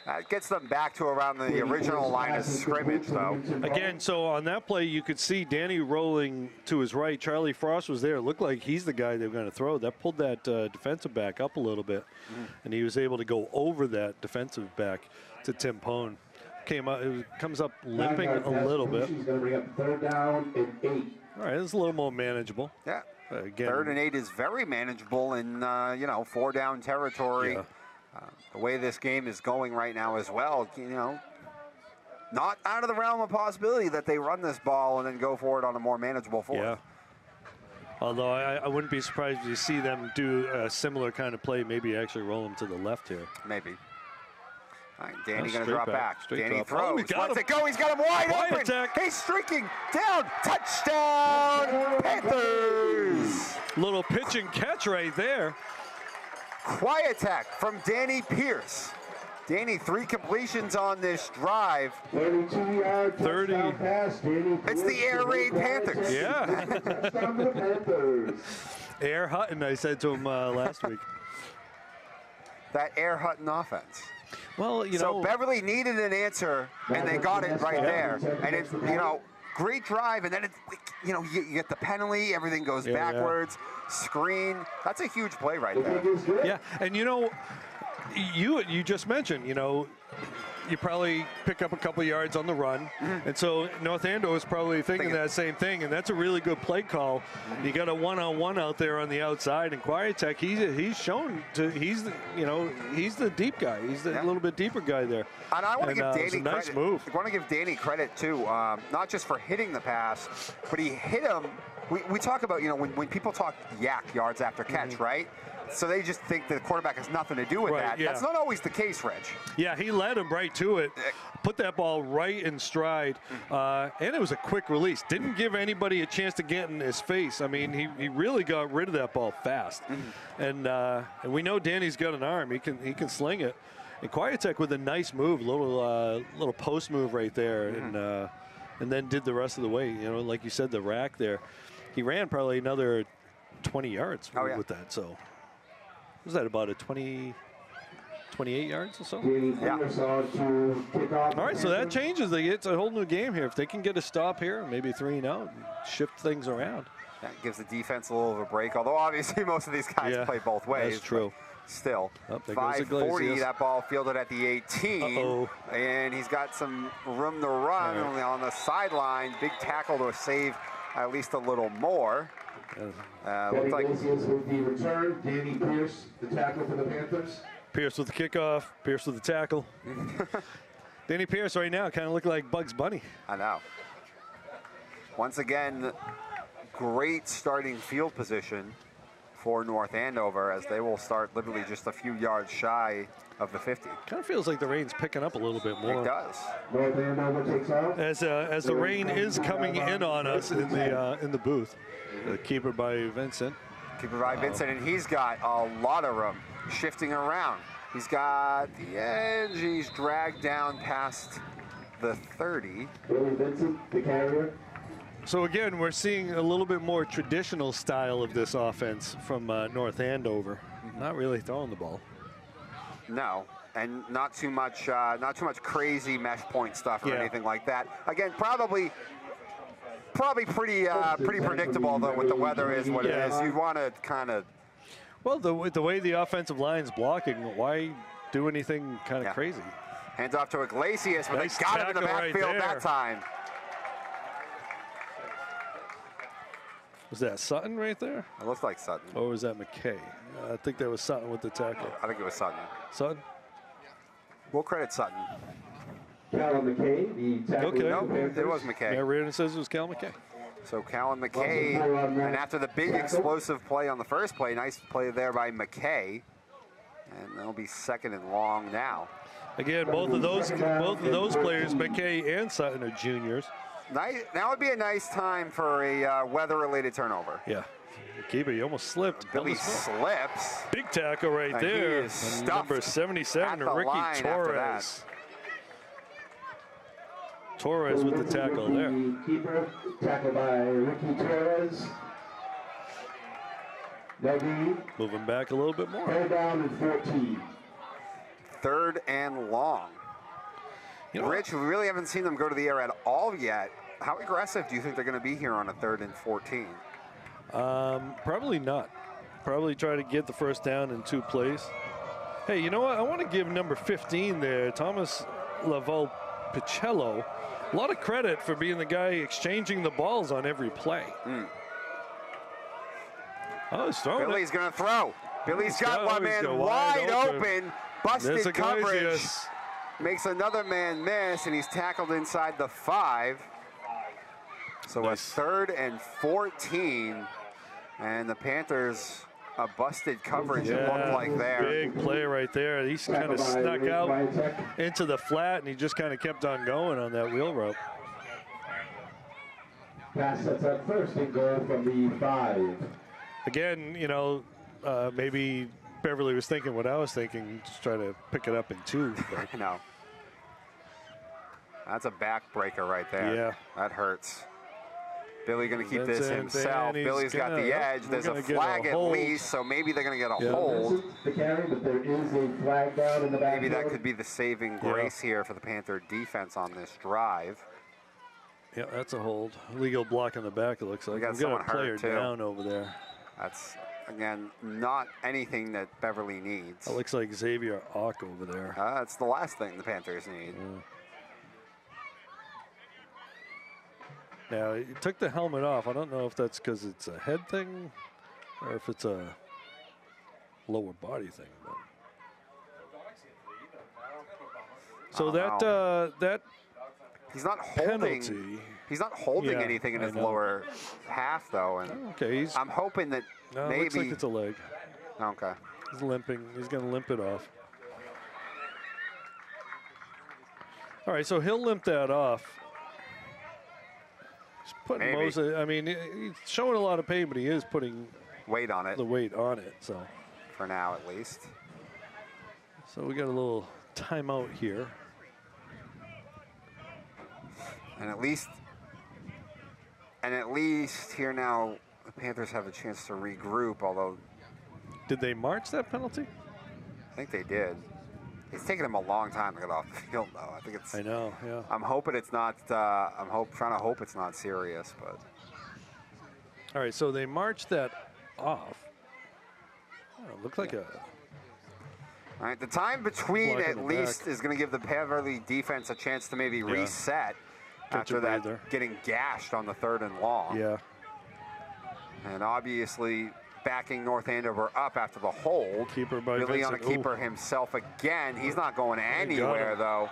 That gets them back to around the original line of scrimmage, though. Again, so on that play, you could see Danny rolling to his right. Charlie Frost was there. It looked like he's the guy they were going to throw. That pulled that defensive back up a little bit, and he was able to go over that defensive back to Tim Pone. Comes up limping a little bit. He's going to bring up 3rd down and 8. All right, it's a little more manageable. Yeah. Again, 3rd and 8 is very manageable in 4-down territory. Yeah. The way this game is going right now as well, not out of the realm of possibility that they run this ball and then go for it on a more manageable 4th. Yeah. Although I wouldn't be surprised to see them do a similar kind of play, maybe actually roll them to the left here. Maybe. All right, Danny No, going to drop back. Straight Danny drop. throws. Oh, we got Lets him. it go. He's got him wide Quiet open. attack. He's streaking down. Touchdown, Panthers. Little pitch and catch right there. Quiet attack from Danny Pierce. Danny, 3 completions on this drive. 32-yard 30. touchdown pass. Danny It's the air raid Panthers. Yeah. Touchdown for the Panthers. Air Hutton, I said to him last week. That Air Hutton offense. Well, So Beverly needed an answer, and they got it right there. And it's, great drive, and then it's, you get the penalty, everything goes backwards, screen. That's a huge play right there. Yeah, and you just mentioned, you probably pick up a couple yards on the run, and so North Andover is probably thinking that same thing, and that's a really good play call. You got a one-on-one out there on the outside, and Quiet he's shown he's the deep guy. He's the little bit deeper guy there. And I want to give Danny nice credit. move. I want to give Danny credit too, not just for hitting the pass, but he hit him. We talk about when people talk yards after catch, right? So they just think the quarterback has nothing to do with that. Yeah. That's not always the case, Reg. Yeah, he led him right to it, put that ball right in stride, and it was a quick release. Didn't give anybody a chance to get in his face. I mean, he really got rid of that ball fast. And we know Danny's got an arm. He can sling it. And Quiet with a nice move, little post move right there, and then did the rest of the way. Like you said, the rack there. He ran probably another 20 yards with that. So was that about a 28 yards or so? All right, so that changes. It's a whole new game here. If they can get a stop here, maybe 3-0, shift things around. That gives the defense a little of a break, although obviously most of these guys play both ways. That's true. Still, there goes the 5:40, Glaciers. that ball fielded at the 18. And he's got some room to run on the sideline. Big tackle to save at least a little more. Looks like with the return. Danny Pierce, the tackle for the Panthers. Pierce with the kickoff. Pierce with the tackle. Danny Pierce right now kind of look like Bugs Bunny. I know. Once again, great starting field position for North Andover as they will start literally just a few yards shy of the 50. Kind of feels like the rain's picking up a little bit more. It does. North Andover takes off. As the rain is coming in on us in the booth. The keeper by Vincent. Keeper by Vincent, and he's got a lot of room shifting around. He's got the edge. He's dragged down past the 30. Billy Vincent, the carrier. So again, we're seeing a little bit more traditional style of this offense from North Andover. Not really throwing the ball. No, and not too much crazy mesh point stuff or anything like that. Again, probably pretty predictable though. With the weather is what it is. You want to kind of. Well, the way the offensive line's blocking, why do anything kind of crazy? Hands off to Iglesias, but Nice they got him in the tackle right backfield there. that time. Was that Sutton right there? It looks like Sutton. Or was that McKay? I think that was Sutton with the tackle. I think it was Sutton. Sutton? We'll credit Sutton. Callum McKay, the tackle. Okay. No, it was McKay. Yeah, Reardon says it was Cal McKay. So Callum McKay, and after the big explosive play on the first play, nice play there by McKay, and they'll be 2nd and long now. Again, both of those players, McKay and Sutton, are juniors. Nice. Now would be a nice time for a weather-related turnover. Yeah. Keeper, you almost slipped. Billy slips. Big tackle right And there. he is stuffed Number 77 at to the Ricky line after Torres. Torres with the tackle there. Keeper, tackled by Ricky Torres. Moving back a little bit more. Third down and 14. Third and long. You know, Rich, we really haven't seen them go to the air at all yet. How aggressive do you think they're going to be here on a 3rd and 14? Probably not. Probably try to get the first down in 2 plays. Hey, you know what? I want to give number 15 there, Thomas Laval Pichello, a lot of credit for being the guy exchanging the balls on every play. Oh, he's throwing Billy's it. going to throw. Billy's got one man wide open. Busted coverage. Makes another man miss, and he's tackled inside the 5. So Nice. a 3rd and 14. And the Panthers, a busted coverage, it looked like there. Big play right there. He's kind of snuck out into the flat, and he just kind of kept on going on that wheel route. Pass sets up first and goal from the 5. Again, you know, maybe Beverly was thinking what I was thinking, just try to pick it up in 2. But I know. That's a backbreaker right there. Yeah. That hurts. Billy going to keep That's this it, himself. and he's Billy's got gonna- the edge. we're There's a gonna get a flag at hold. least, so maybe they're going to get a Yeah. hold. The carry, but there is a flag down in the back. Maybe that could be the saving grace here for the Panther defense on this drive. yeah, that's a hold. Legal block in the back, it looks like. We got We've got someone a player hurt, too. down over there. That's, again, not anything that Beverly needs. That looks like Xavier Ock over there. That's the last thing the Panthers need. Now, he took the helmet off. I don't know if that's because it's a head thing or if it's a lower body thing. But. So that He's not holding. penalty. He's not holding Yeah, anything in I his know. lower half, though. And Okay, he's I'm hoping that no, it maybe. looks like it's a leg. Okay. He's limping. He's going to limp it off. All right, so he'll limp that off. He's putting Maybe. most of, I mean, he's showing a lot of pain, but he is putting Weight on it the weight on it. So for now, at least. we got a little timeout here. And at least here now, the Panthers have a chance to regroup. Although Did they march that penalty? I think they did. It's taken them a long time to get off the field, though. I think it's. I know, yeah. I'm hoping it's not. Trying to hope it's not serious, but. All right, so they marched that off. Oh, it looked like a. All right, the time between Block in at the least back. is going to give the Beverly defense a chance to maybe reset Catch a after that breather. getting gashed on the 3rd and long. Yeah. And obviously backing North Andover up after the hold. Keeper by Billy on a Vincent. Ooh. keeper himself again. He's not going anywhere, him. though.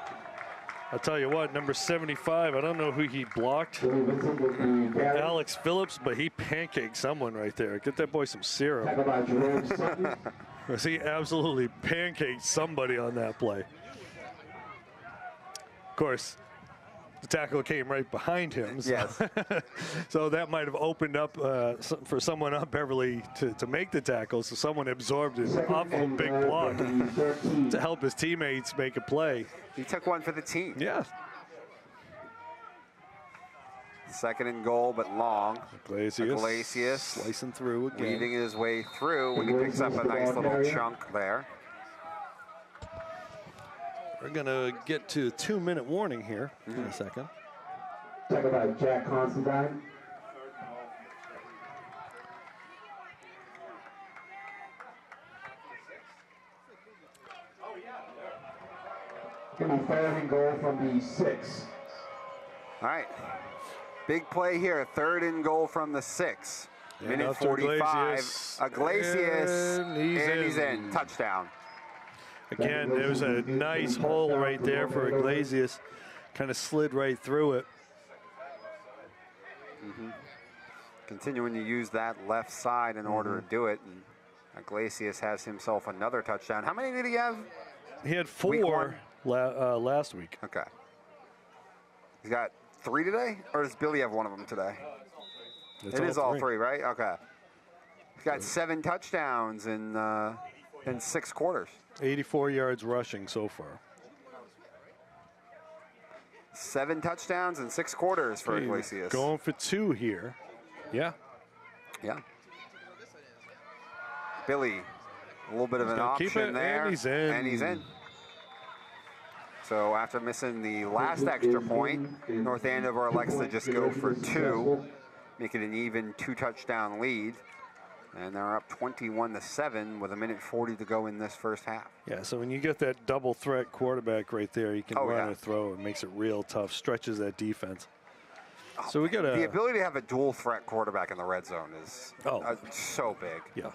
I'll tell you what, number 75, I don't know who he blocked. Vincent with the carry. Alex Phillips, but he pancaked someone right there. Get that boy some syrup. Tackled by Jerome Sutton. Because he absolutely pancaked somebody on that play. Of course, the tackle came right behind him. So, Yes. so that might have opened up for someone on Beverly to make the tackle. So someone absorbed an Second awful and big goal block from the 13. to help his teammates make a play. He took one for the team. Yeah. 2nd and goal, but long. Iglesias slicing through again. Weaving his way through when he picks up a nice little chunk there. We're going to get to a 2-minute warning here in a second. Tackled by Jack Constantine. Gonna be 3rd and goal from the 6. All right. Big play here. 3rd and goal from the 6. And Minute out to 45. Iglesias. Iglesias. And He's in. Touchdown. Again, there's a nice hole right there for Iglesias. Kind of slid right through it. Continuing to use that left side in order to do it. And Iglesias has himself another touchdown. How many did he have? He had Week 4 last week. Okay. He's got 3 today? Or does Billy have one of them today? It's It is all 3, right? Okay. He's got 7 touchdowns in 6 quarters. 84 yards rushing so far. 7 touchdowns in 6 quarters for Iglesias. Going for 2 here. Yeah. Yeah. Billy, a little bit of an option there. And he's in. And he's in. So after missing the last extra point, North Andover elects to just go for 2, make it an even 2-touchdown lead. And they're up 21-7 with 1:40 to go in this first half. Yeah, so when you get that double threat quarterback right there, you can run or throw. It makes it real tough, stretches that defense. So we got the ability to have a dual threat quarterback in the red zone is so big. Yeah.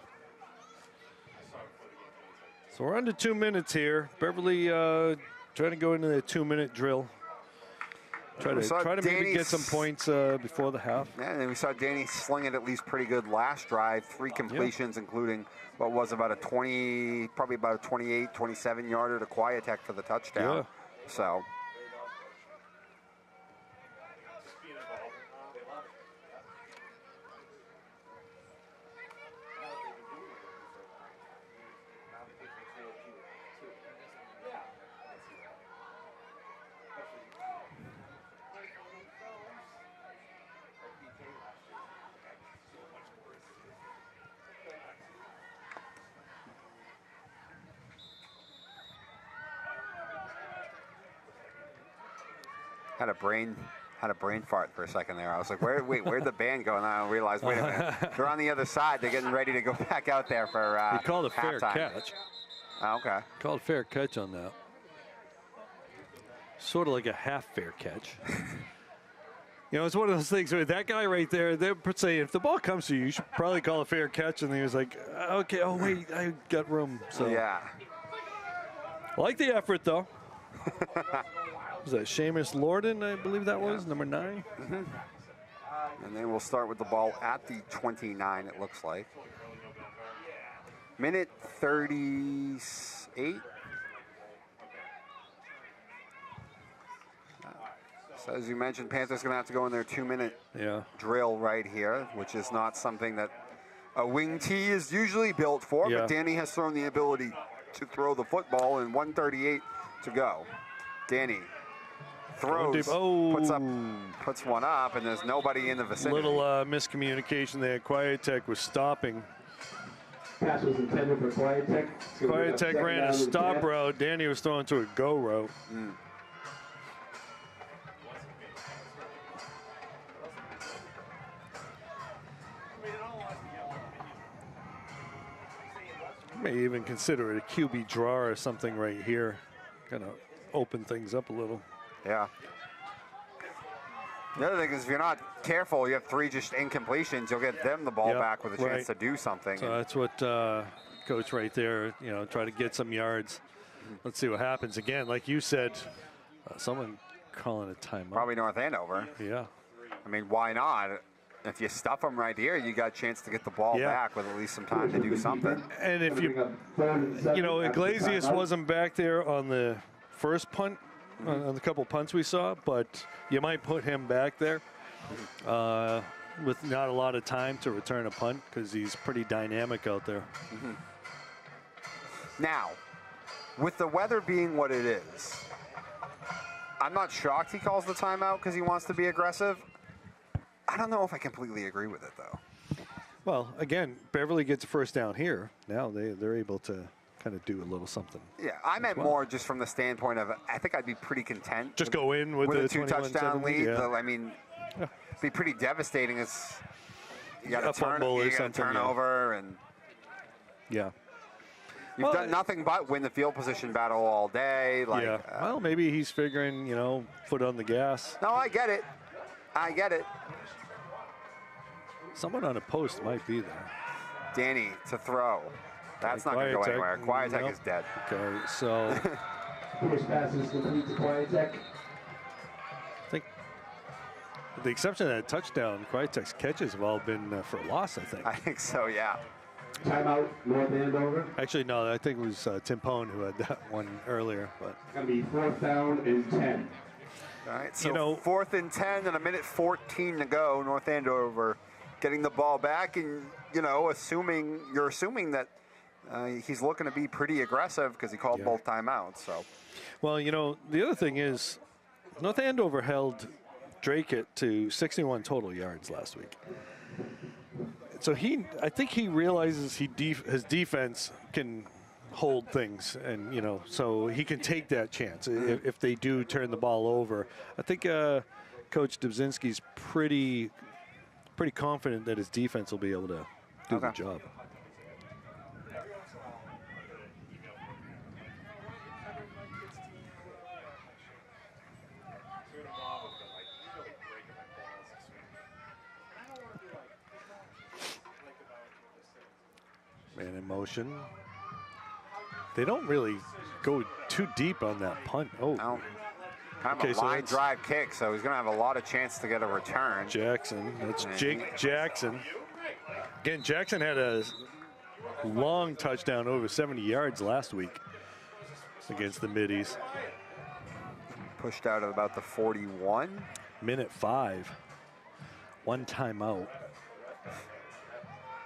So we're under 2 minutes here. Beverly trying to go into the 2-minute drill. Try to maybe get some points before the half. Yeah, and we saw Danny sling it at least pretty good last drive. 3 completions, including what was about a 28, 27 yarder to Quietech for the touchdown. Yeah. So. Had a brain fart for a second there. I was like, where'd the band go? And I realized, wait a minute, they're on the other side. They're getting ready to go back out there for he called a fair halftime. catch. Oh, okay. Called fair catch on that. Sort of like a half fair catch. You know, it's one of those things where that guy right there, they're saying, if the ball comes to you, you should probably call a fair catch. And he was like, okay, oh, wait, I got room. So yeah. I like the effort, though. Was that Seamus Lorden, I believe that was, number 9? Mm-hmm. And then we'll start with the ball at the 29, it looks like. Minute 38. So as you mentioned, Panthers going to have to go in their 2-minute drill right here, which is not something that a wing T is usually built for, but Danny has thrown the ability to throw the football in 1:38 to go. Danny throws, puts one up, and there's nobody in the vicinity. Little miscommunication there. Quietech was stopping. Pass was intended for Quietech. Quietech ran a stop route. Danny was throwing to a go route. May even consider it a QB draw or something right here. Kind of open things up a little. Yeah. The other thing is, if you're not careful, you have 3 just incompletions. You'll get them the ball back with a chance to do something. So that's what coach right there, you know, try to get some yards. Let's see what happens. Again, like you said, someone calling a timeout. Probably North Andover. Yeah. I mean, why not? If you stuff them right here, you got a chance to get the ball back with at least some time to do something. And if you know, Iglesias wasn't back there on the first punt, on the couple punts we saw, but you might put him back there with not a lot of time to return a punt because he's pretty dynamic out there. Now, with the weather being what it is, I'm not shocked he calls the timeout because he wants to be aggressive. I don't know if I completely agree with it, though. Well, again, Beverly gets a first down here. Now they're able to kind of do a little something. Yeah, I meant more just from the standpoint of I think I'd be pretty content. Just go in with a 2-touchdown lead. Yeah. I mean, it'd be pretty devastating. It's you got a turnover and you've done nothing but win the field position battle all day. Like, well, maybe he's figuring, you know, foot on the gas. No, I get it. Someone on a post might be there. Danny to throw. That's not going to go anywhere. Quietech is dead. Okay, so. First pass is complete to Quietech. I think, with the exception of that touchdown, Quietech's catches have all been for a loss, I think. I think so, yeah. Timeout, North Andover. Actually, no, I think it was Tim Pone who had that one earlier. But it's going to be 4th down and 10. All right, so 4th and 10 and 1:14 to go. North Andover getting the ball back, and you're assuming that he's looking to be pretty aggressive because he called both timeouts. So, well, the other thing is, North Andover held Drake to 61 total yards last week. So I think he realizes his defense can hold things, and so he can take that chance if they do turn the ball over. I think Coach Dubzinski's pretty confident that his defense will be able to do the job. Man in motion. They don't really go too deep on that punt. Oh. No. Kind of a line drive kick, so he's going to have a lot of chance to get a return. Jackson. That's Jake Jackson. Again, Jackson had a long touchdown over 70 yards last week against the Middies. Pushed out at about the 41. Minute 5. 1 timeout.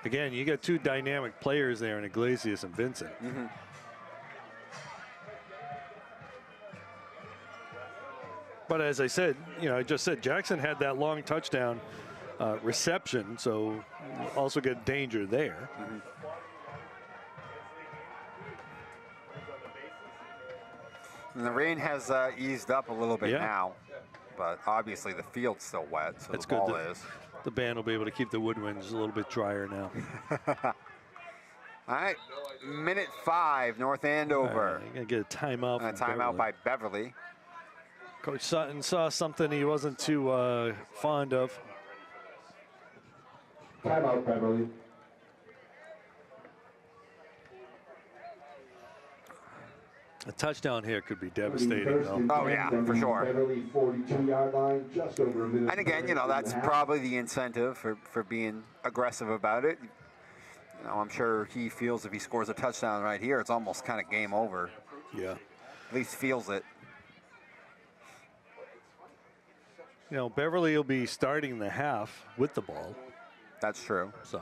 Again, you got 2 dynamic players there in Iglesias and Vincent. But as I said, I just said Jackson had that long touchdown reception, so also get danger there. And the rain has eased up a little bit now, but obviously the field's still wet, so that's the ball good. is. The band will be able to keep the woodwinds a little bit drier now. All right, minute 5, North Andover. Right, you're going to get a timeout. A timeout by Beverly. Coach Sutton saw something he wasn't too fond of. Timeout, Beverly. A touchdown here could be devastating, though. Oh, yeah, for sure. Beverly 42-yard line, just over a minute. And again, that's probably the incentive for being aggressive about it. I'm sure he feels if he scores a touchdown right here, it's almost kind of game over. Yeah. At least feels it. Beverly will be starting the half with the ball. That's true. So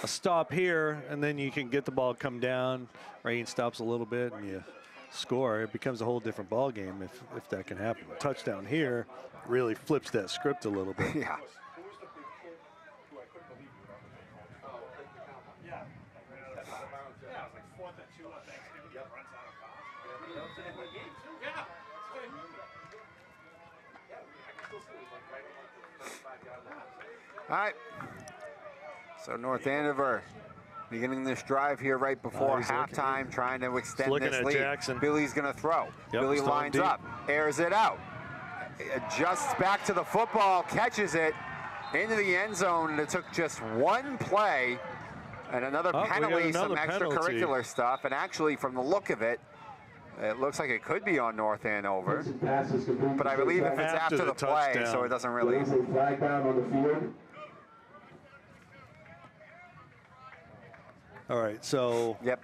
a stop here, and then you can get the ball come down. Rain stops a little bit, and you score. It becomes a whole different ball game if that can happen. A touchdown here really flips that script a little bit. Yeah. All right. So North Andover beginning this drive here right before halftime, trying to extend this lead. Jackson. Billy's going to throw. Yep, Billy lines up, airs it out, adjusts back to the football, catches it into the end zone, and it took just one play and another penalty, some extracurricular stuff. And actually, from the look of it, it looks like it could be on North Andover. But I believe if it's after the play, so it doesn't really. Flag down on the field. All right, so Yep.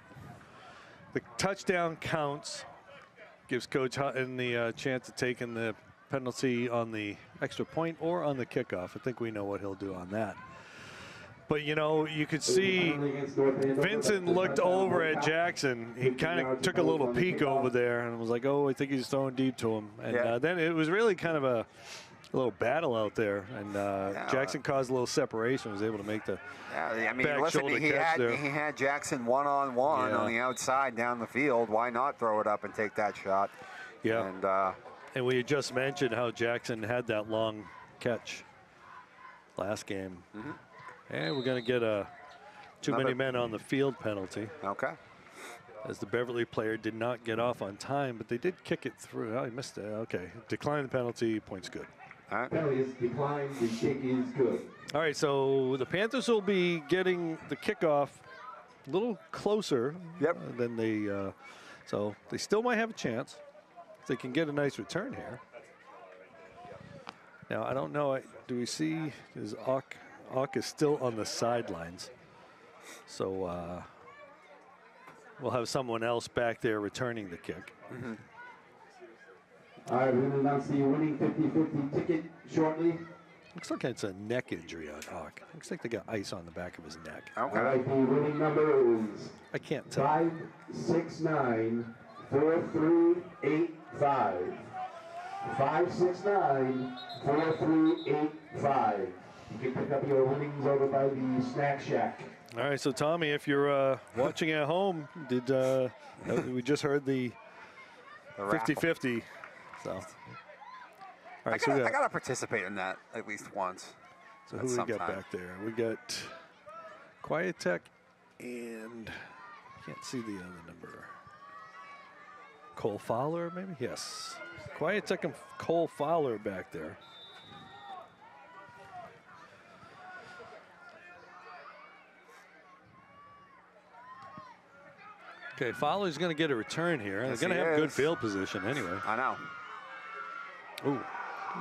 the touchdown counts, gives Coach Hutton the chance of taking the penalty on the extra point or on the kickoff. I think we know what he'll do on that. But, you could see Vincent looked over at Jackson. He kind of took a little peek over there and was like, oh, I think he's throwing deep to him. And then it was really kind of a little battle out there. And Jackson caused a little separation, was able to make the back shoulder catch there. He had Jackson one-on-one on the outside down the field. Why not throw it up and take that shot? Yeah. And we just mentioned how Jackson had that long catch last game. And we're going to get a too many men on the field penalty. Okay. As the Beverly player did not get off on time, but they did kick it through. Oh, he missed it. Okay. Decline the penalty. Point's good. All right. Penalty is declined. The kick is good. All right. So the Panthers will be getting the kickoff a little closer than they. So they still might have a chance. They can get a nice return here. Now, I don't know. Do we see is Ock is still on the sidelines. So we'll have someone else back there returning the kick. All right, we're going to announce the winning 50-50 ticket shortly. Looks like it's a neck injury on Ock. Looks like they got ice on the back of his neck. Okay. All right, the winning number is I can't tell. 5694385. 569 4385. You can pick up your winnings over by the Snack Shack. All right, so Tommy, if you're watching at home, we just heard the 50-50. So, all right, I gotta participate in that at least once. So who do we got back there? We got Quiet Tech and can't see the other number. Cole Fowler, maybe? Yes. Quiet Tech and Cole Fowler back there. Okay, Fowler's going to get a return here. Yes, They're going to have good field position anyway. I know. Ooh,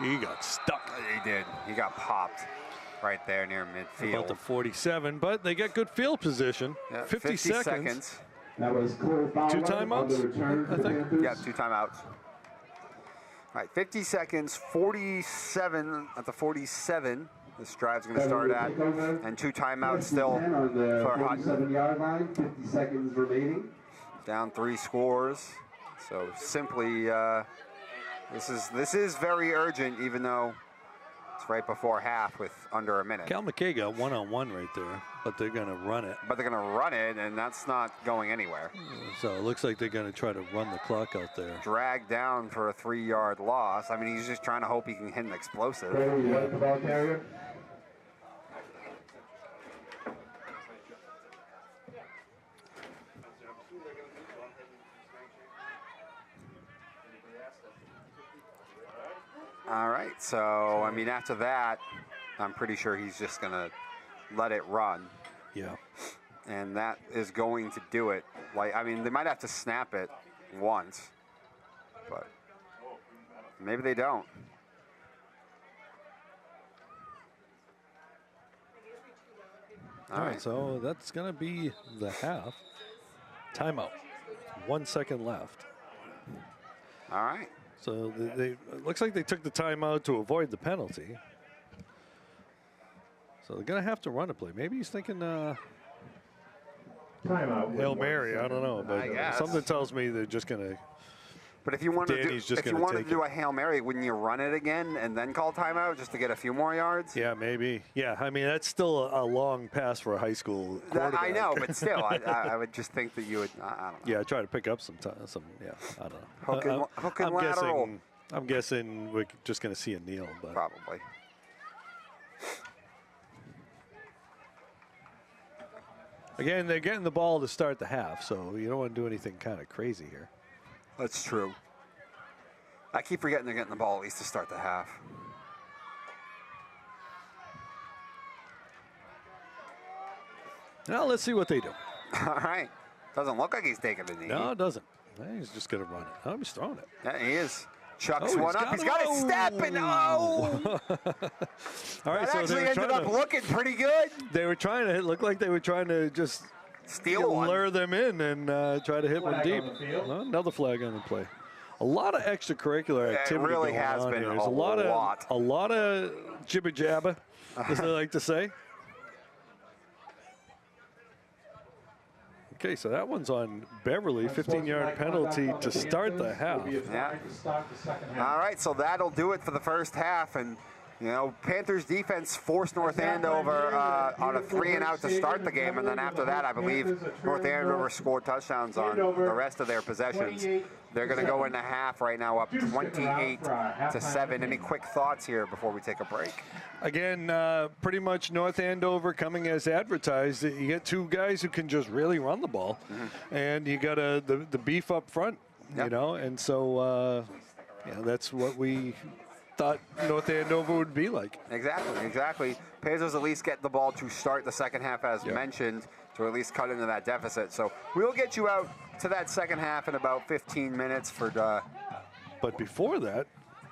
he got stuck. He did. He got popped right there near midfield. About the 47, but they get good field position. Yeah, 50 seconds. That was Cole Fowler. 2 timeouts, I think. Yeah, 2 timeouts. All right, 50 seconds, 47 at the 47. This drive's going to start at, and 2 timeouts still on the for Hutton. 47-yard line, 50 seconds remaining. Down 3 scores. So simply, this is very urgent, even though it's right before half with under a minute. Cal McKay got one-on-one right there, but they're going to run it. But they're going to run it, and that's not going anywhere. So it looks like they're going to try to run the clock out there. Dragged down for a 3-yard loss. I mean, he's just trying to hope he can hit an explosive. Brady, you like the ball carrier? All right, so, I mean, after that, I'm pretty sure he's just going to let it run. Yeah. And that is going to do it. Like, I mean, they might have to snap it once, but maybe they don't. All right, so that's going to be the half. Timeout. 1 second left. All right. So it looks like they took the timeout to avoid the penalty. So they're going to have to run a play. Maybe he's thinking Timeout. Hail Mary. I don't know, but I guess. something tells me they're just going to. But if you wanted Danny's to, just if you gonna wanted take to do a Hail Mary, wouldn't you run it again and then call timeout just to get a few more yards? Yeah, maybe. Yeah, I mean, that's still a long pass for a high school quarterback. I know, but still, I would just think that you would, I don't know. Yeah, try to pick up some time. Yeah, I don't know. Hook and lateral. I'm guessing we're just going to see a kneel, but Probably. again, they're getting the ball to start the half, so you don't want to do anything kind of crazy here. That's true. I keep forgetting they're getting the ball at least to start the half. Now let's see what they do. All right. Doesn't look like he's taking the knee. No, it doesn't. He's just going to run it. Oh, he's throwing it. Yeah, he is. Chucks Oh, one up. He's got his step and All right, that so actually they ended up looking pretty good. They were trying to. It looked like they were trying to just Steal one. lure them in and try to hit one deep. Well, another flag on the play. A lot of extracurricular activity really going has on been here. There's a lot of jibber jabber, as they like to say. Okay, so that one's on Beverly, 15-yard penalty to start the half. Yeah. All right, so that'll do it for the first half. And, you know, Panthers defense forced North Andover on a 3-and-out to start the game. And then after that, I believe North Andover scored touchdowns on the rest of their possessions. They're going to go into half right now up 28-7. Any quick thoughts here before we take a break? Again, pretty much North Andover coming as advertised. You get 2 guys who can just really run the ball, and you got the beef up front, you know, and so that's what we thought North Andover would be like. Exactly. Pacers at least get the ball to start the second half, as mentioned, to at least cut into that deficit. So we'll get you out to that second half in about 15 minutes for. But before that,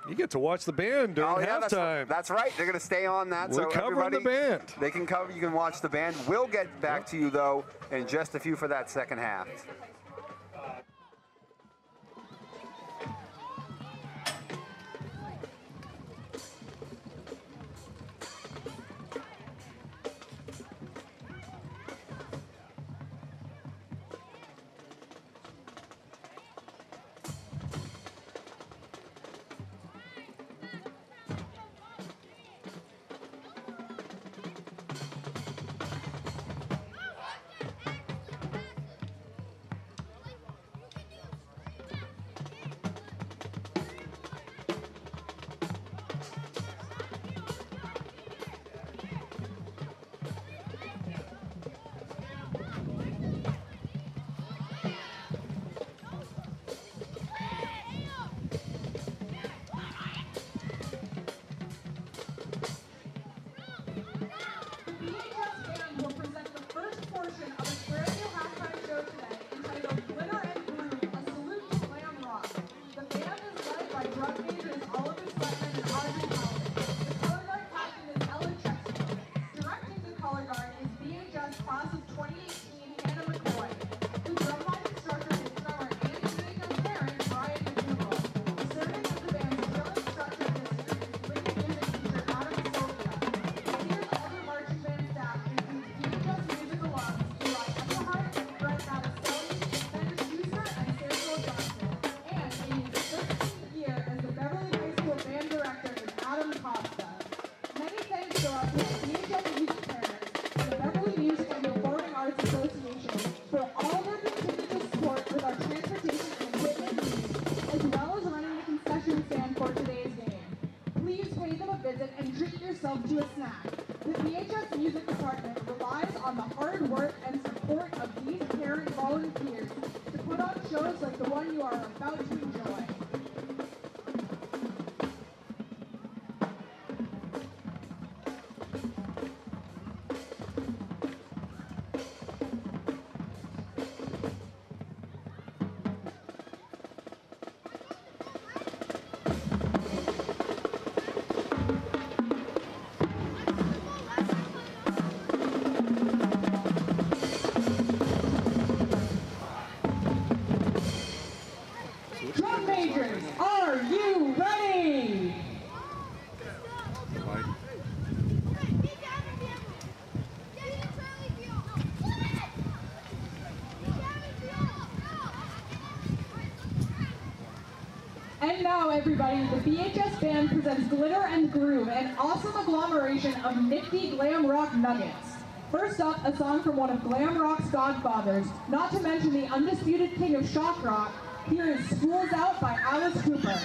you get to watch the band during halftime. That's right. They're going to stay on that. We're covering the band. They can cover. You can watch the band. We'll get back to you though in just a few for that second half. Drug major is Oliver Sweatman and Audrey Howard. The color guard captain is Ellen Chexler. Directing the color guard is BHS class of 2018 Hannah McCoy. The drumline instructor is drummer and BHS parent Brian McDougall. Serving as the band's drill instructor this year is lead music teacher Adam Sophia. Here's other marching band staff includes BHS music alums Eli Eckelhart, Brett Navaselli, Ben Schuster, and Samuel Johnson. And in his 13th year as the Beverly High School band director is Adam Costa. Many thanks go out to the BHS music parents, the Beverly Music and Performing Arts Association for all their continued support with our transportation and equipment needs, as well as running the concession stand for today's game. Please pay them a visit and treat yourself to a snack. The BHS Music Department relies on the hard work and support of these parent volunteers to put on shows like the one you are about to enjoy. Drum majors, are you ready? And now, everybody, the BHS Band presents Glitter and Groove, an awesome agglomeration of nifty glam rock nuggets. First up, a song from one of glam rock's godfathers, not to mention the undisputed king of shock rock. Here is School's Out by Alice Cooper.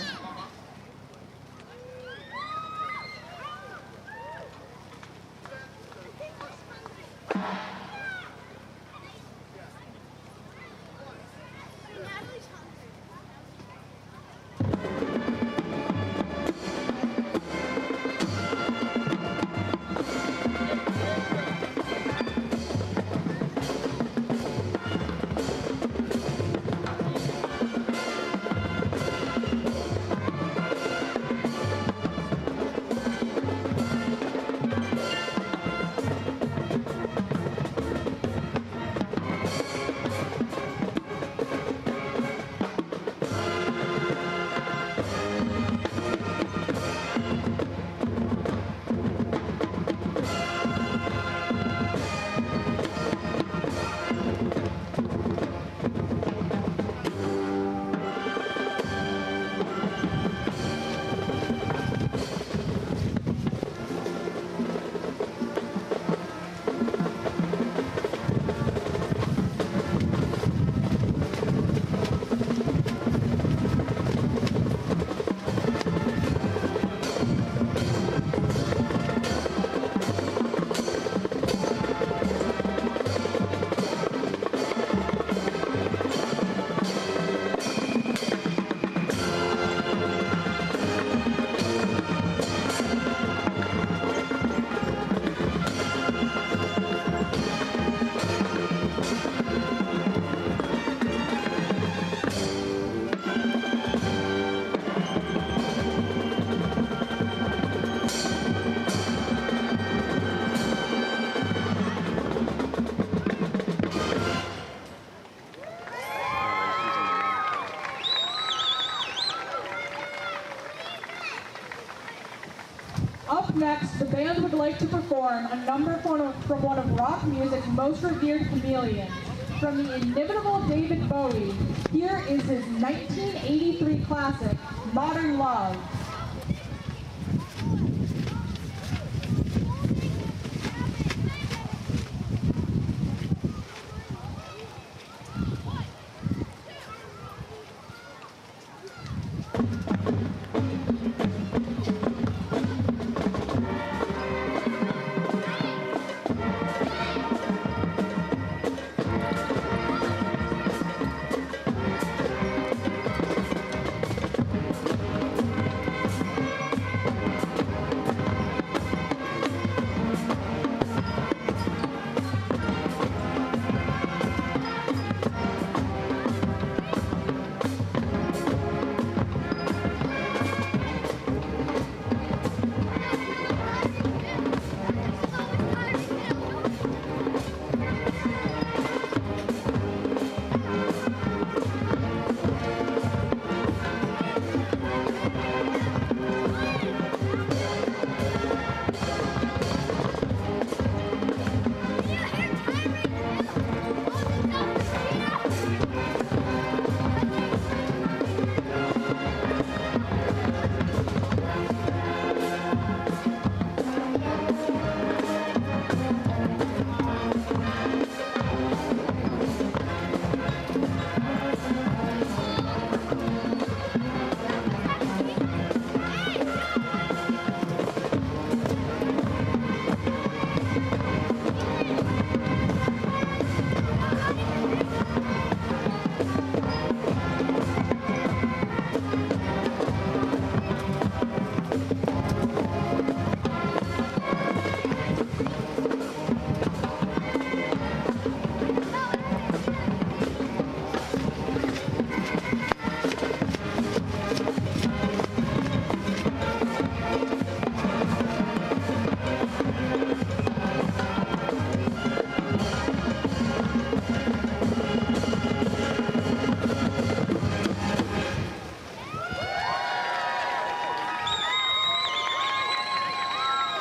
Up next, the band would like to perform a number from one of rock music's most revered chameleons. From the inimitable David Bowie, here is his 1983 classic, Modern Love.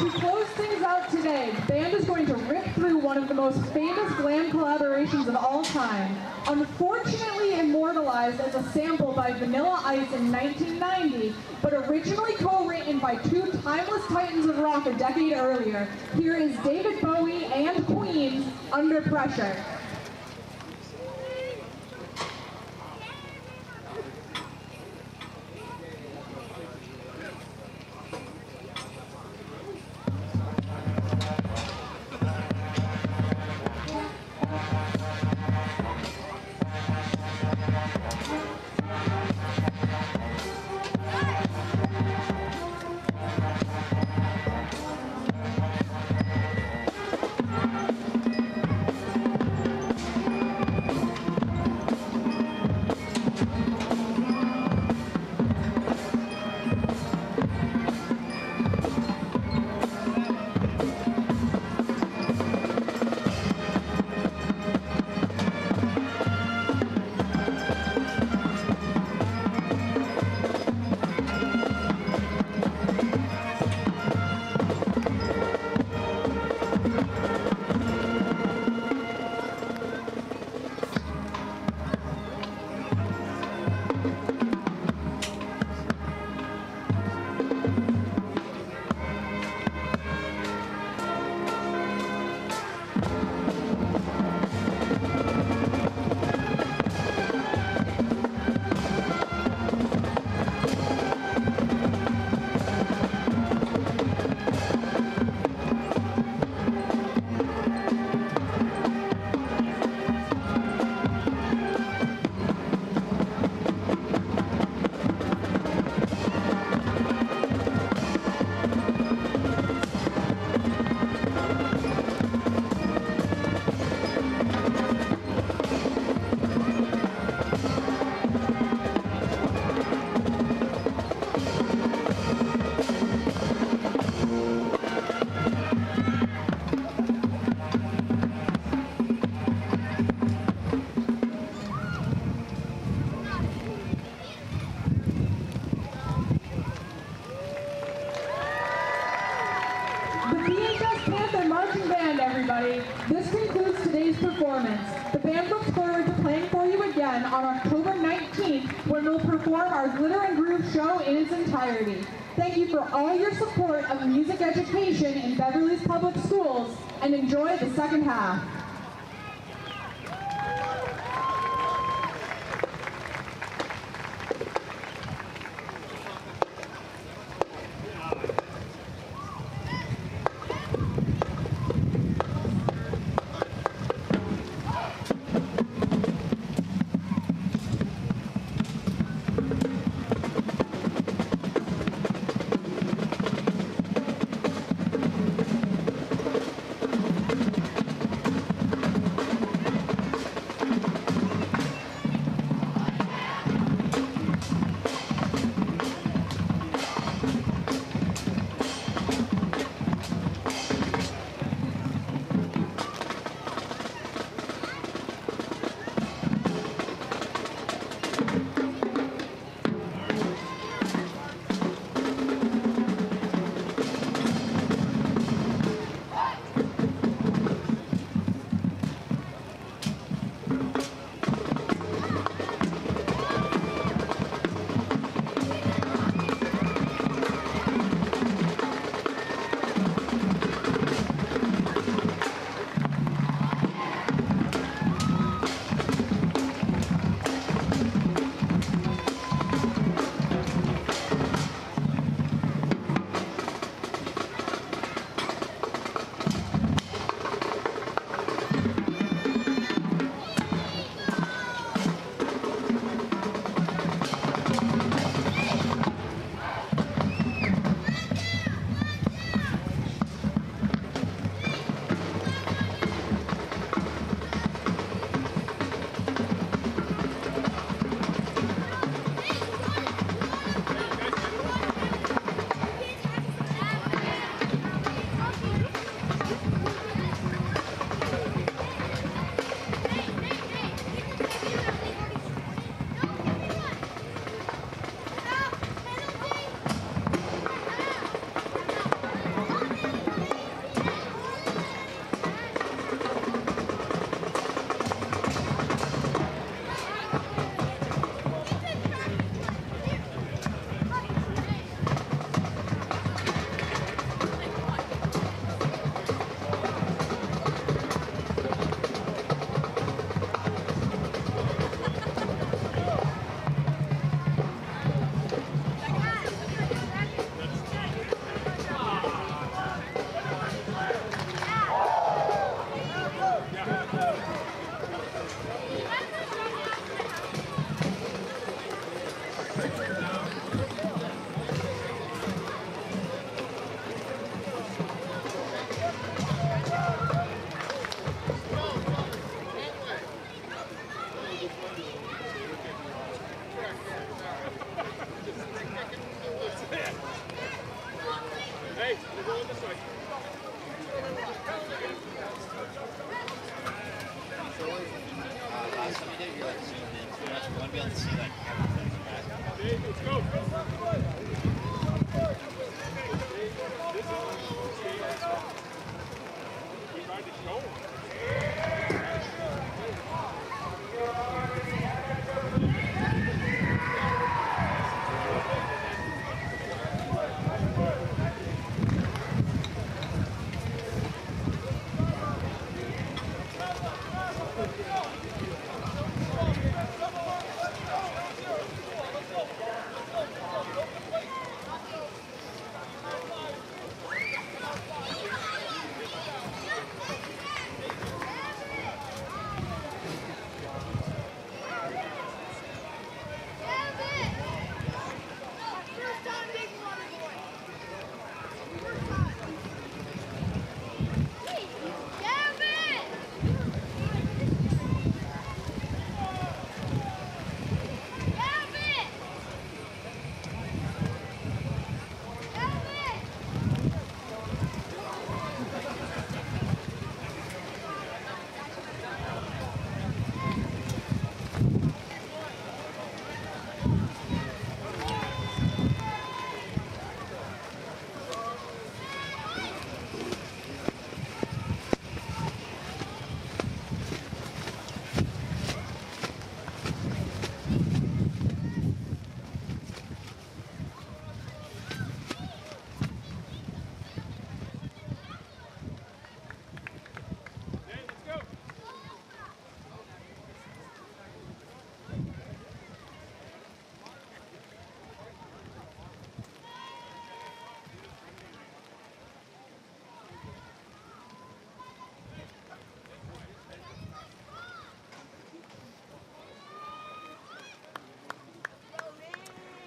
To close things out today, the band is going to rip through one of the most famous glam collaborations of all time. Unfortunately immortalized as a sample by Vanilla Ice in 1990, but originally co-written by two timeless titans of rock a decade earlier, here is David Bowie and Queen's Under Pressure. This concludes today's performance. The band looks forward to playing for you again on October 19th when we'll perform our Glitter and Groove show in its entirety. Thank you for all your support of music education in Beverly's public schools, and enjoy the second half.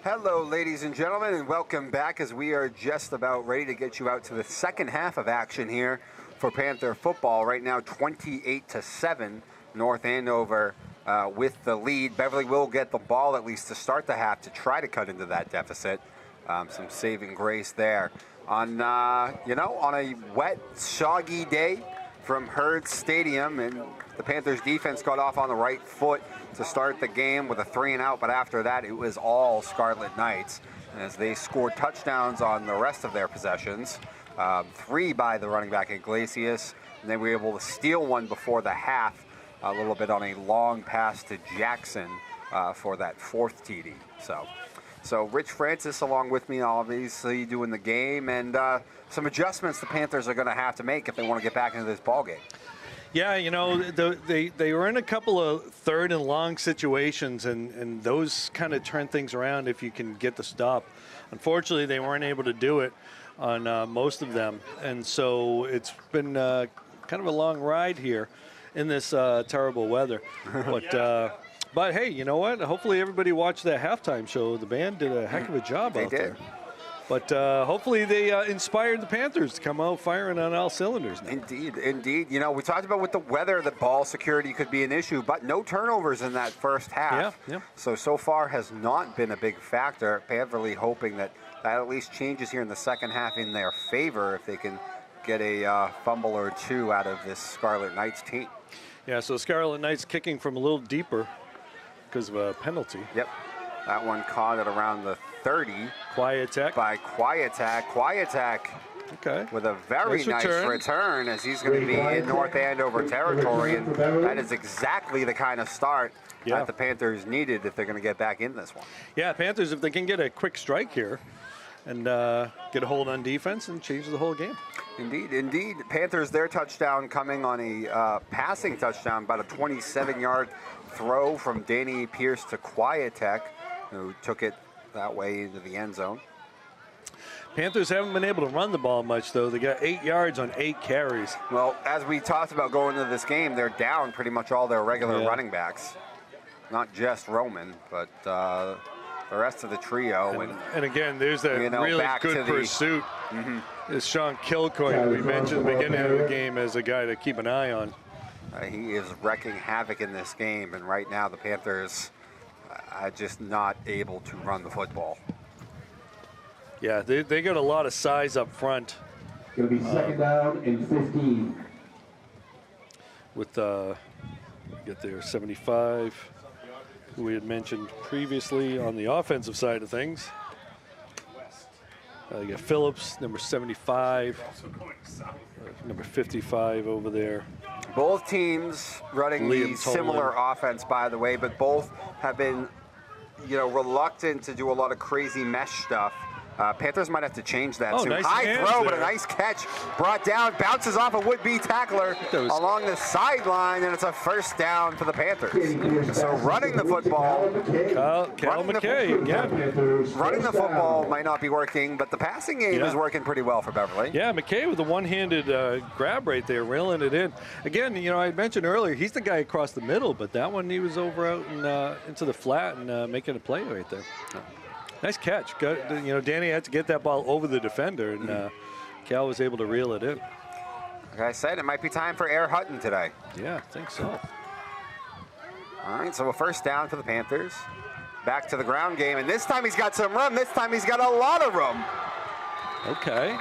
Hello, ladies and gentlemen, and welcome back as we are just about ready to get you out to the second half of action here for Panther football. Right now, 28-7, North Andover with the lead. Beverly will get the ball at least to start the half to try to cut into that deficit. Some saving grace there. On on a wet, soggy day from Herd Stadium, and the Panthers defense got off on the right foot to start the game with a 3-and-out, but after that it was all Scarlet Knights as they scored touchdowns on the rest of their possessions. 3 by the running back Iglesias, and they were able to steal one before the half, a little bit on a long pass to Jackson for that 4th TD. So Rich Francis along with me, obviously doing the game, and some adjustments the Panthers are going to have to make if they want to get back into this ball game. Yeah, they were in a couple of 3rd and long situations, and those kind of turn things around if you can get the stop. Unfortunately, they weren't able to do it on most of them, and so it's been kind of a long ride here in this terrible weather. But hey, you know what? Hopefully everybody watched that halftime show. The band did a heck of a job out there. But hopefully they inspired the Panthers to come out firing on all cylinders now. Indeed. We talked about with the weather that ball security could be an issue, but no turnovers in that first half. Yeah. So far has not been a big factor. Beverly hoping that at least changes here in the second half in their favor if they can get a fumble or two out of this Scarlet Knights team. Yeah, so Scarlet Knights kicking from a little deeper because of a penalty. Yep. That one caught at around the 30. Quietek. By Quietek. Okay. With a very nice return as he's going to be in North Andover territory. And that is exactly the kind of start that the Panthers needed if they're going to get back in this one. Yeah, Panthers, if they can get a quick strike here and get a hold on defense and change the whole game. Indeed. Panthers, their touchdown coming on a passing touchdown, about a 27-yard throw from Danny Pierce to Quietek, who took it that way into the end zone. Panthers haven't been able to run the ball much, though. They got 8 yards on 8 carries. Well, as we talked about going into this game, they're down pretty much all their regular running backs. Not just Roman, but the rest of the trio. And again, there's that really good pursuit. Is Sean Kilcoyne, who we mentioned at the beginning of the game, as a guy to keep an eye on. He is wrecking havoc in this game, and right now the Panthers are just not able to run the football. Yeah, they got a lot of size up front. Going to be second down and 15. With, get there, 75. who we had mentioned previously on the offensive side of things. You got Phillips, number 75, number 55 over there. Both teams running the similar offense, by the way, but both have been, reluctant to do a lot of crazy mesh stuff. Panthers might have to change that soon. Nice high throw, there. but a nice catch. Brought down, bounces off a would-be tackler along the sideline, and it's a first down for the Panthers. So running the football. Cal McKay again. Running the football might not be working, but the passing game is working pretty well for Beverly. Yeah, McKay with the one-handed grab right there, reeling it in. Again, I mentioned earlier, he's the guy across the middle, but that one he was over out and into the flat and making a play right there. Nice catch. Danny had to get that ball over the defender, and Cal was able to reel it in. Like I said, it might be time for Air Hutton today. Yeah, I think so. All right, so a first down for the Panthers. Back to the ground game, and this time he's got some room. This time he's got a lot of room. Okay.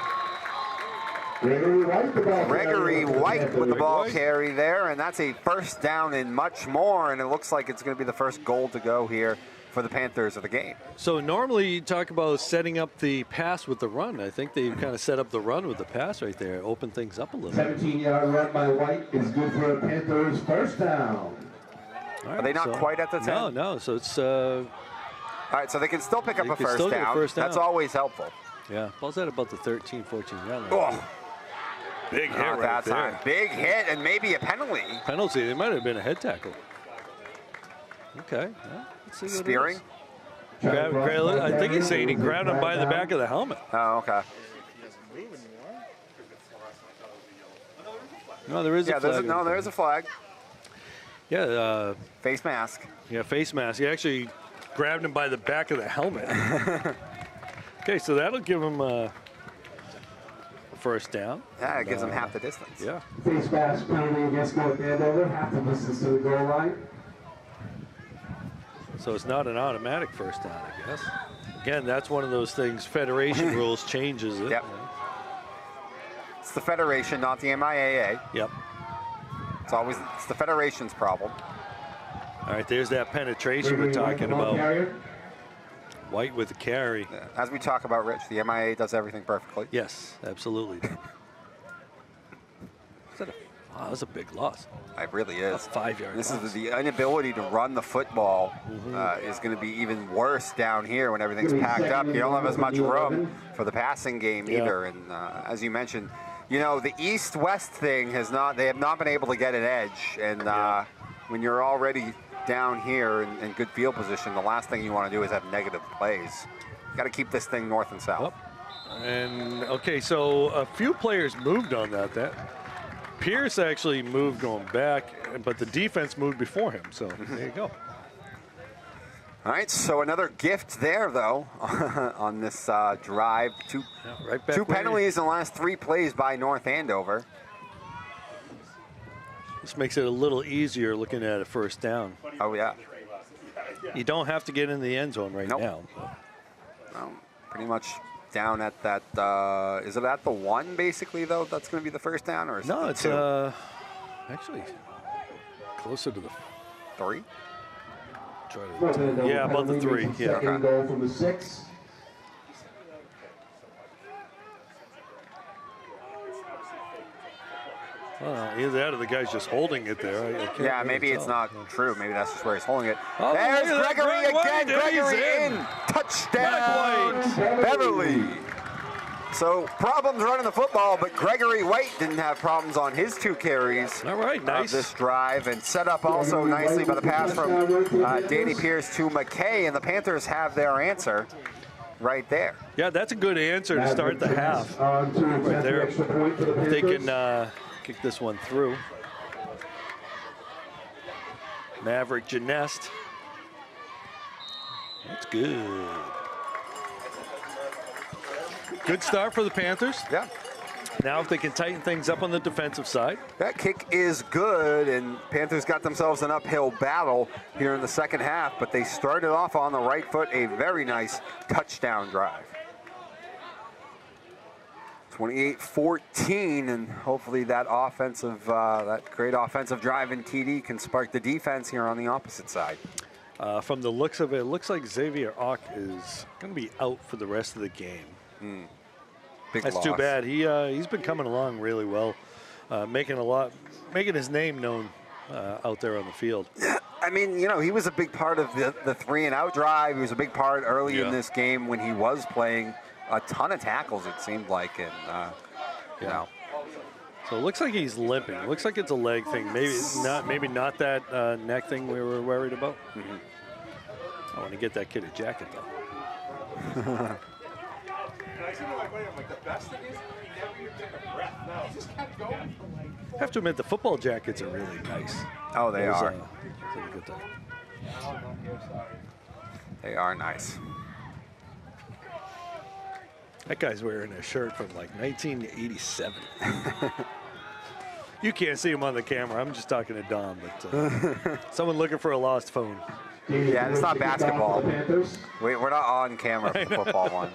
Gregory White with the ball carry there, and that's a first down and much more, and it looks like it's going to be the first goal to go here for the Panthers of the game. So normally you talk about setting up the pass with the run. I think they kind of set up the run with the pass right there, open things up a little. 17-yard run by White is good for the Panthers' first down. Are they not quite at the 10? No. So it's. All right, so they can still pick up a first down. That's always helpful. Yeah, ball's at about the 13, 14 yard line. Oh. Big hit right there. Time. Big hit and maybe a penalty. Penalty. It might have been a head tackle. Okay. Yeah, let's see what Spearing? I think he's saying he grabbed him by the back of the helmet. Oh, okay. No, there is a flag. There is a flag. Yeah. Face mask. Yeah, face mask. He actually grabbed him by the back of the helmet. Okay, so that'll give him a first down. Yeah, it gives him half the distance. Yeah. Face mask penalty against North Andover, half the distance to the goal line. So it's not an automatic first down, I guess. Again, that's one of those things. Federation rules changes it. Yep. It's the Federation, not the MIAA. Yep. It's the Federation's problem. All right, there's that penetration we're talking about. White with the carry. Yeah. As we talk about, Rich, the MIA does everything perfectly. Yes, absolutely. That's a big loss. It really is. A 5-yard This loss. is the inability to run the football is going to be even worse down here when everything's packed up. You don't have as much room for the passing game either. And as you mentioned, the East-West thing they have not been able to get an edge. And when you're already down here in good field position, the last thing you want to do is have negative plays. You got to keep this thing north and south. And okay, so a few players moved on that. Pierce actually moved going back, but the defense moved before him. So there you go. All right, so another gift there, though, on this drive. Two penalties in the last 3 plays by North Andover. This makes it a little easier looking at a first down. Oh, yeah. You don't have to get in the end zone right now. Well, pretty much down at that, is it at the 1, basically, though, that's going to be the first down? Or is No, it it's 2? Actually closer to the 3? Yeah, about the 3. Yeah. Second goal from the 6. Either that or the guy's just holding it there. Yeah, maybe it's not true. Maybe that's just where he's holding it. Oh, There's look at that. Gregory again. Gregory in. Touchdown, Beverly. So problems running the football, but Gregory White didn't have problems on his 2 carries. All right, nice. Of this drive, and set up also nicely by the pass from Danny Pierce to McKay, and the Panthers have their answer right there. Yeah, that's a good answer to start the half. Right there. If they can kick this one through. Maverick Janest. That's good. Good start for the Panthers. Yeah. Now if they can tighten things up on the defensive side. That kick is good, and Panthers got themselves an uphill battle here in the second half, but they started off on the right foot, a very nice touchdown drive. 28-14, and hopefully that that great offensive drive in TD can spark the defense here on the opposite side. From the looks of it, it looks like Xavier Ock is going to be out for the rest of the game. That's loss. too bad. He's been coming along really well, making his name known out there on the field. Yeah, I mean, you know, he was a big part of the 3-and-out drive. He was a big part early in this game when he was playing a ton of tackles, it seemed like, and you know. So it looks like he's limping. It looks like it's a leg thing. Maybe not that neck thing we were worried about. I want to get that kid a jacket though. I have to admit, the football jackets are really nice. Oh, they are. It's a good thing. They are nice. That guy's wearing a shirt from like 1987. You can't see him on the camera. I'm just talking to Dom, but someone looking for a lost phone. Yeah, it's not basketball. We're not on camera for the football ones.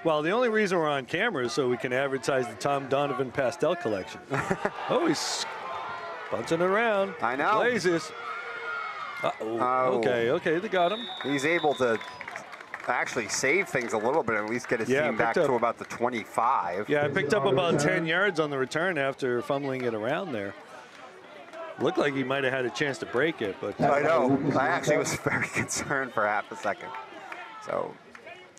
Well, the only reason we're on camera is so we can advertise the Tom Donovan pastel collection. Oh, he's bouncing around. I know. Blazes. Okay, they got him. He's able to actually save things a little bit, at least get his team back to about the 25. Yeah, I picked up about 10 yards on the return after fumbling it around there. Looked like he might have had a chance to break it, but I know. I actually was very concerned for half a second. So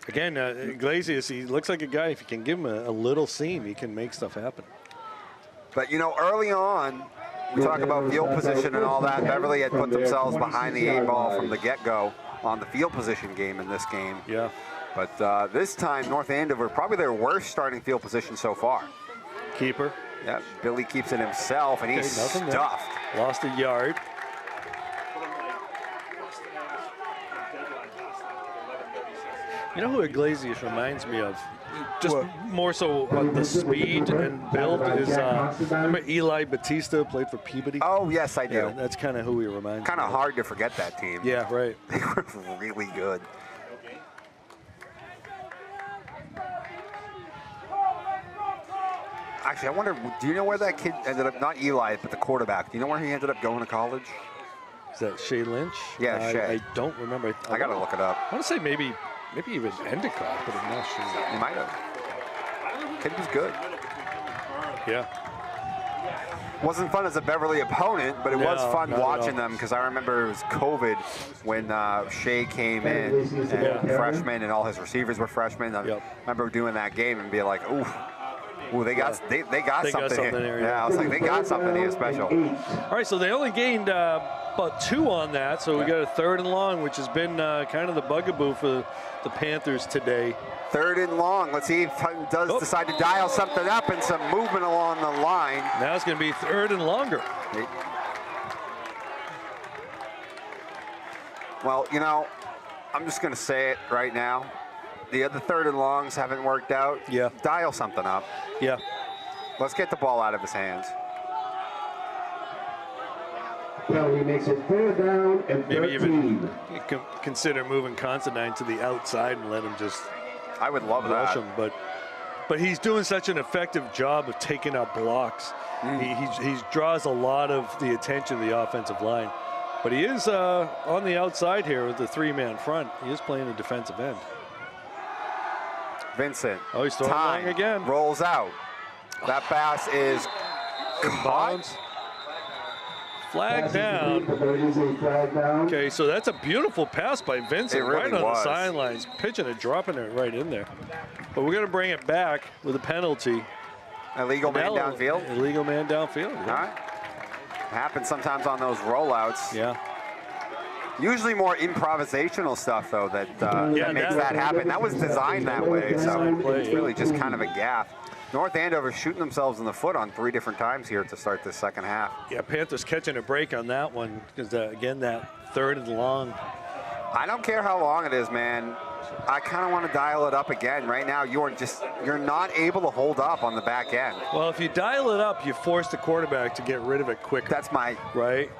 again, Iglesias, he looks like a guy, if you can give him a little seam, he can make stuff happen. But, you know, early on, we talk about field position and all that. Beverly had put themselves behind the 8 ball from the get-go on the field position game in this game. Yeah. But this time, North Andover, probably their worst starting field position so far. Keeper. Yeah, Billy keeps it himself, and he's stuffed. Lost a yard. You know who Iglesias reminds me of? Just more so on the speed and build is, remember Eli Batista played for Peabody? Oh, yes, I do. Yeah, that's kind of who he reminds me of. Kind of hard to forget that team. Yeah, right. They were really good. Actually, I wonder, do you know where that kid ended up? Not Eli, but the quarterback. Do you know where he ended up going to college? Is that Shea Lynch? Yeah, Shea. I don't remember. I got to look it up. I want to say maybe even Endicott, but I'm not sure. He might have. Kid was good. Yeah. Wasn't fun as a Beverly opponent, but it was fun watching them because I remember it was COVID when Shea came in, and freshman, and all his receivers were freshmen. I remember doing that game and being like, ooh, they got something here. Yeah, I was like, they got something here special. All right, so they only gained about 2 on that, so we got a 3rd and long, which has been kind of the bugaboo for the Panthers today. 3rd and long. Let's see if Hutton does decide to dial something up and some movement along the line. Now it's going to be 3rd and longer. Well, you know, I'm just going to say it right now. The other 3rd and longs haven't worked out. Yeah. Dial something up. Yeah. Let's get the ball out of his hands. Penalty makes it 4th down and 13. Maybe even consider moving Considine to the outside and let him just I would love rush that. him, but he's doing such an effective job of taking up blocks. He draws a lot of the attention of the offensive line. But he is on the outside here with the 3-man front. He is playing a defensive end. Vincent. Oh, he's throwing long again. Rolls out. That pass is caught. Flag down. Okay, so that's a beautiful pass by Vincent, really right on was. the sidelines, pitching it, dropping it right in there. But we're going to bring it back with a penalty. Illegal man downfield. Illegal man downfield. Yeah. All right. Happens sometimes on those rollouts. Yeah. Usually more improvisational stuff, though, that makes that happen. That was designed that way, so it's really just kind of a gaffe. North Andover shooting themselves in the foot on 3 different times here to start the second half. Yeah, Panthers catching a break on that one because, again, that 3rd and long. I don't care how long it is, man. I kind of want to dial it up again. Right now, you're not able to hold up on the back end. Well, if you dial it up, you force the quarterback to get rid of it quicker. That's my... Right?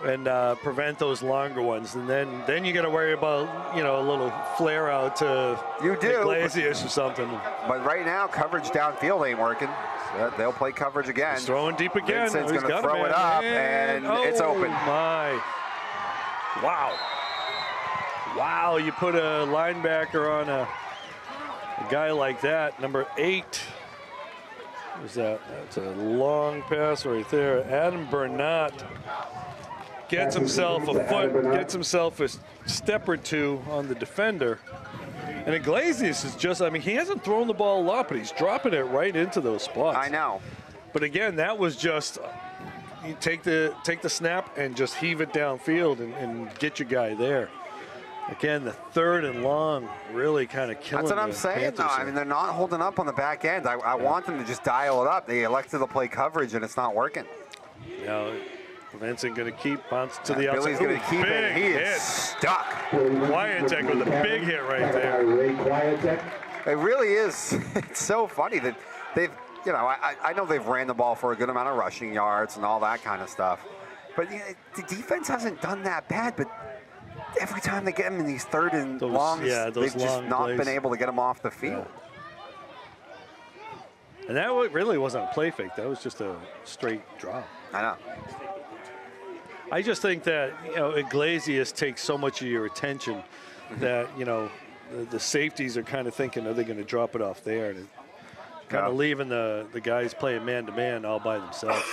And prevent those longer ones, and then you got to worry about a little flare out to Iglesias or something. But right now, coverage downfield ain't working. So they'll play coverage again. He's throwing deep again. Vincent's going to throw it up, and it's open. My, Wow. Wow, you put a linebacker on a guy like that, number 8. Who's that? That's a long pass right there. Adam Bernat gets himself a foot, gets himself a step or two on the defender. And Iglesias is just, I mean, he hasn't thrown the ball a lot, but he's dropping it right into those spots. I know. But again, that was just, you take the snap and just heave it downfield and get your guy there. Again, the 3rd and long really kind of killing. That's what I'm saying, though. I mean, they're not holding up on the back end. I want them to just dial it up. They elected to play coverage, and it's not working. Now, Vincent going to keep bounce to the outside. Billy's going to keep it. He is stuck. Wiatek with a big hit right there. It really is. It's so funny that they've, you know, I know they've ran the ball for a good amount of rushing yards and all that kind of stuff. But you know, the defense hasn't done that bad, but every time they get them in these 3rd and longs, they've just not been able to get them off the field. And that really wasn't a play fake. That was just a straight drop. I know. I just think that, you know, Iglesias takes so much of your attention that, you know, the safeties are kind of thinking, are they going to drop it off there? And kind of leaving the guys playing man-to-man all by themselves.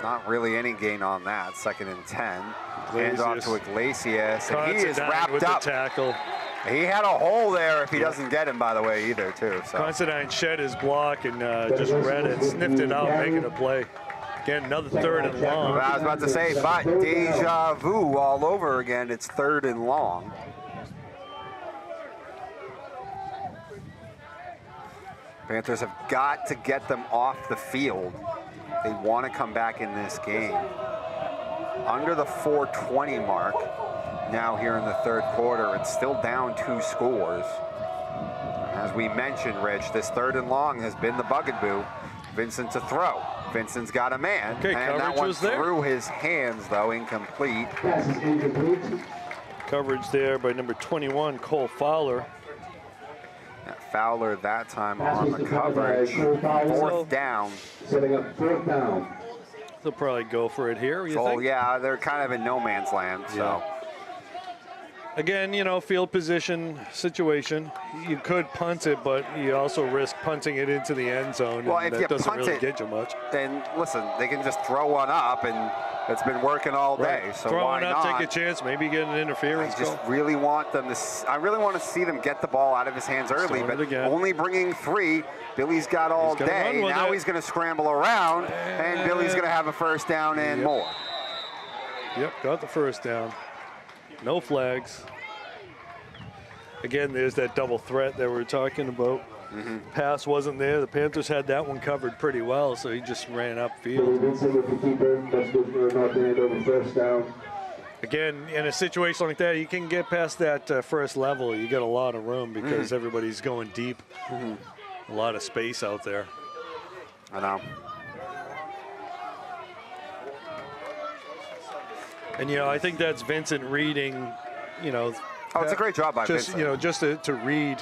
Not really any gain on that. 2nd and 10. Hands off to Iglesias. And he is wrapped with up. The tackle. He had a hole there if he doesn't get him, by the way, either, too. So. Considine shed his block and just read it, sniffed it out, making a play. Again, another 3rd and long. Well, I was about to say, but deja vu all over again. It's 3rd and long. Panthers have got to get them off the field. They want to come back in this game. Under the 4:20 mark now here in the 3rd quarter. It's still down 2 scores. As we mentioned, Rich, this 3rd and long has been the bugaboo. Vincent to throw. Vincent's got a man. Okay, and that one through his hands, though, incomplete. Coverage there by number 21, Cole Fowler. Fowler that time on the coverage. 4th down. Setting up 4th down. They'll probably go for it here, you think? Yeah, they're kind of in no man's land, so. Again, you know, field position situation. You could punt it, but you also risk punting it into the end zone. Well, and if that you doesn't punt really it, get you much. Then listen, they can just throw one up, and it's been working all day. So throw why one up, not? take a chance, maybe get an interference. I just really want them to. I really want to see them get the ball out of his hands early, but only bringing 3. Billy's got all day. Now he's going to scramble around, and Billy's going to have a 1st down and more. Yep, got the 1st down. No flags. Again, there's that double threat that we're talking about. Pass wasn't there. The Panthers had that one covered pretty well, so he just ran upfield. Again, in a situation like that, you can get past that first level. You got a lot of room because everybody's going deep. A lot of space out there. I know. And, you know, I think that's Vincent reading, you know. Oh, it's a great job by Vincent. You know, just to read.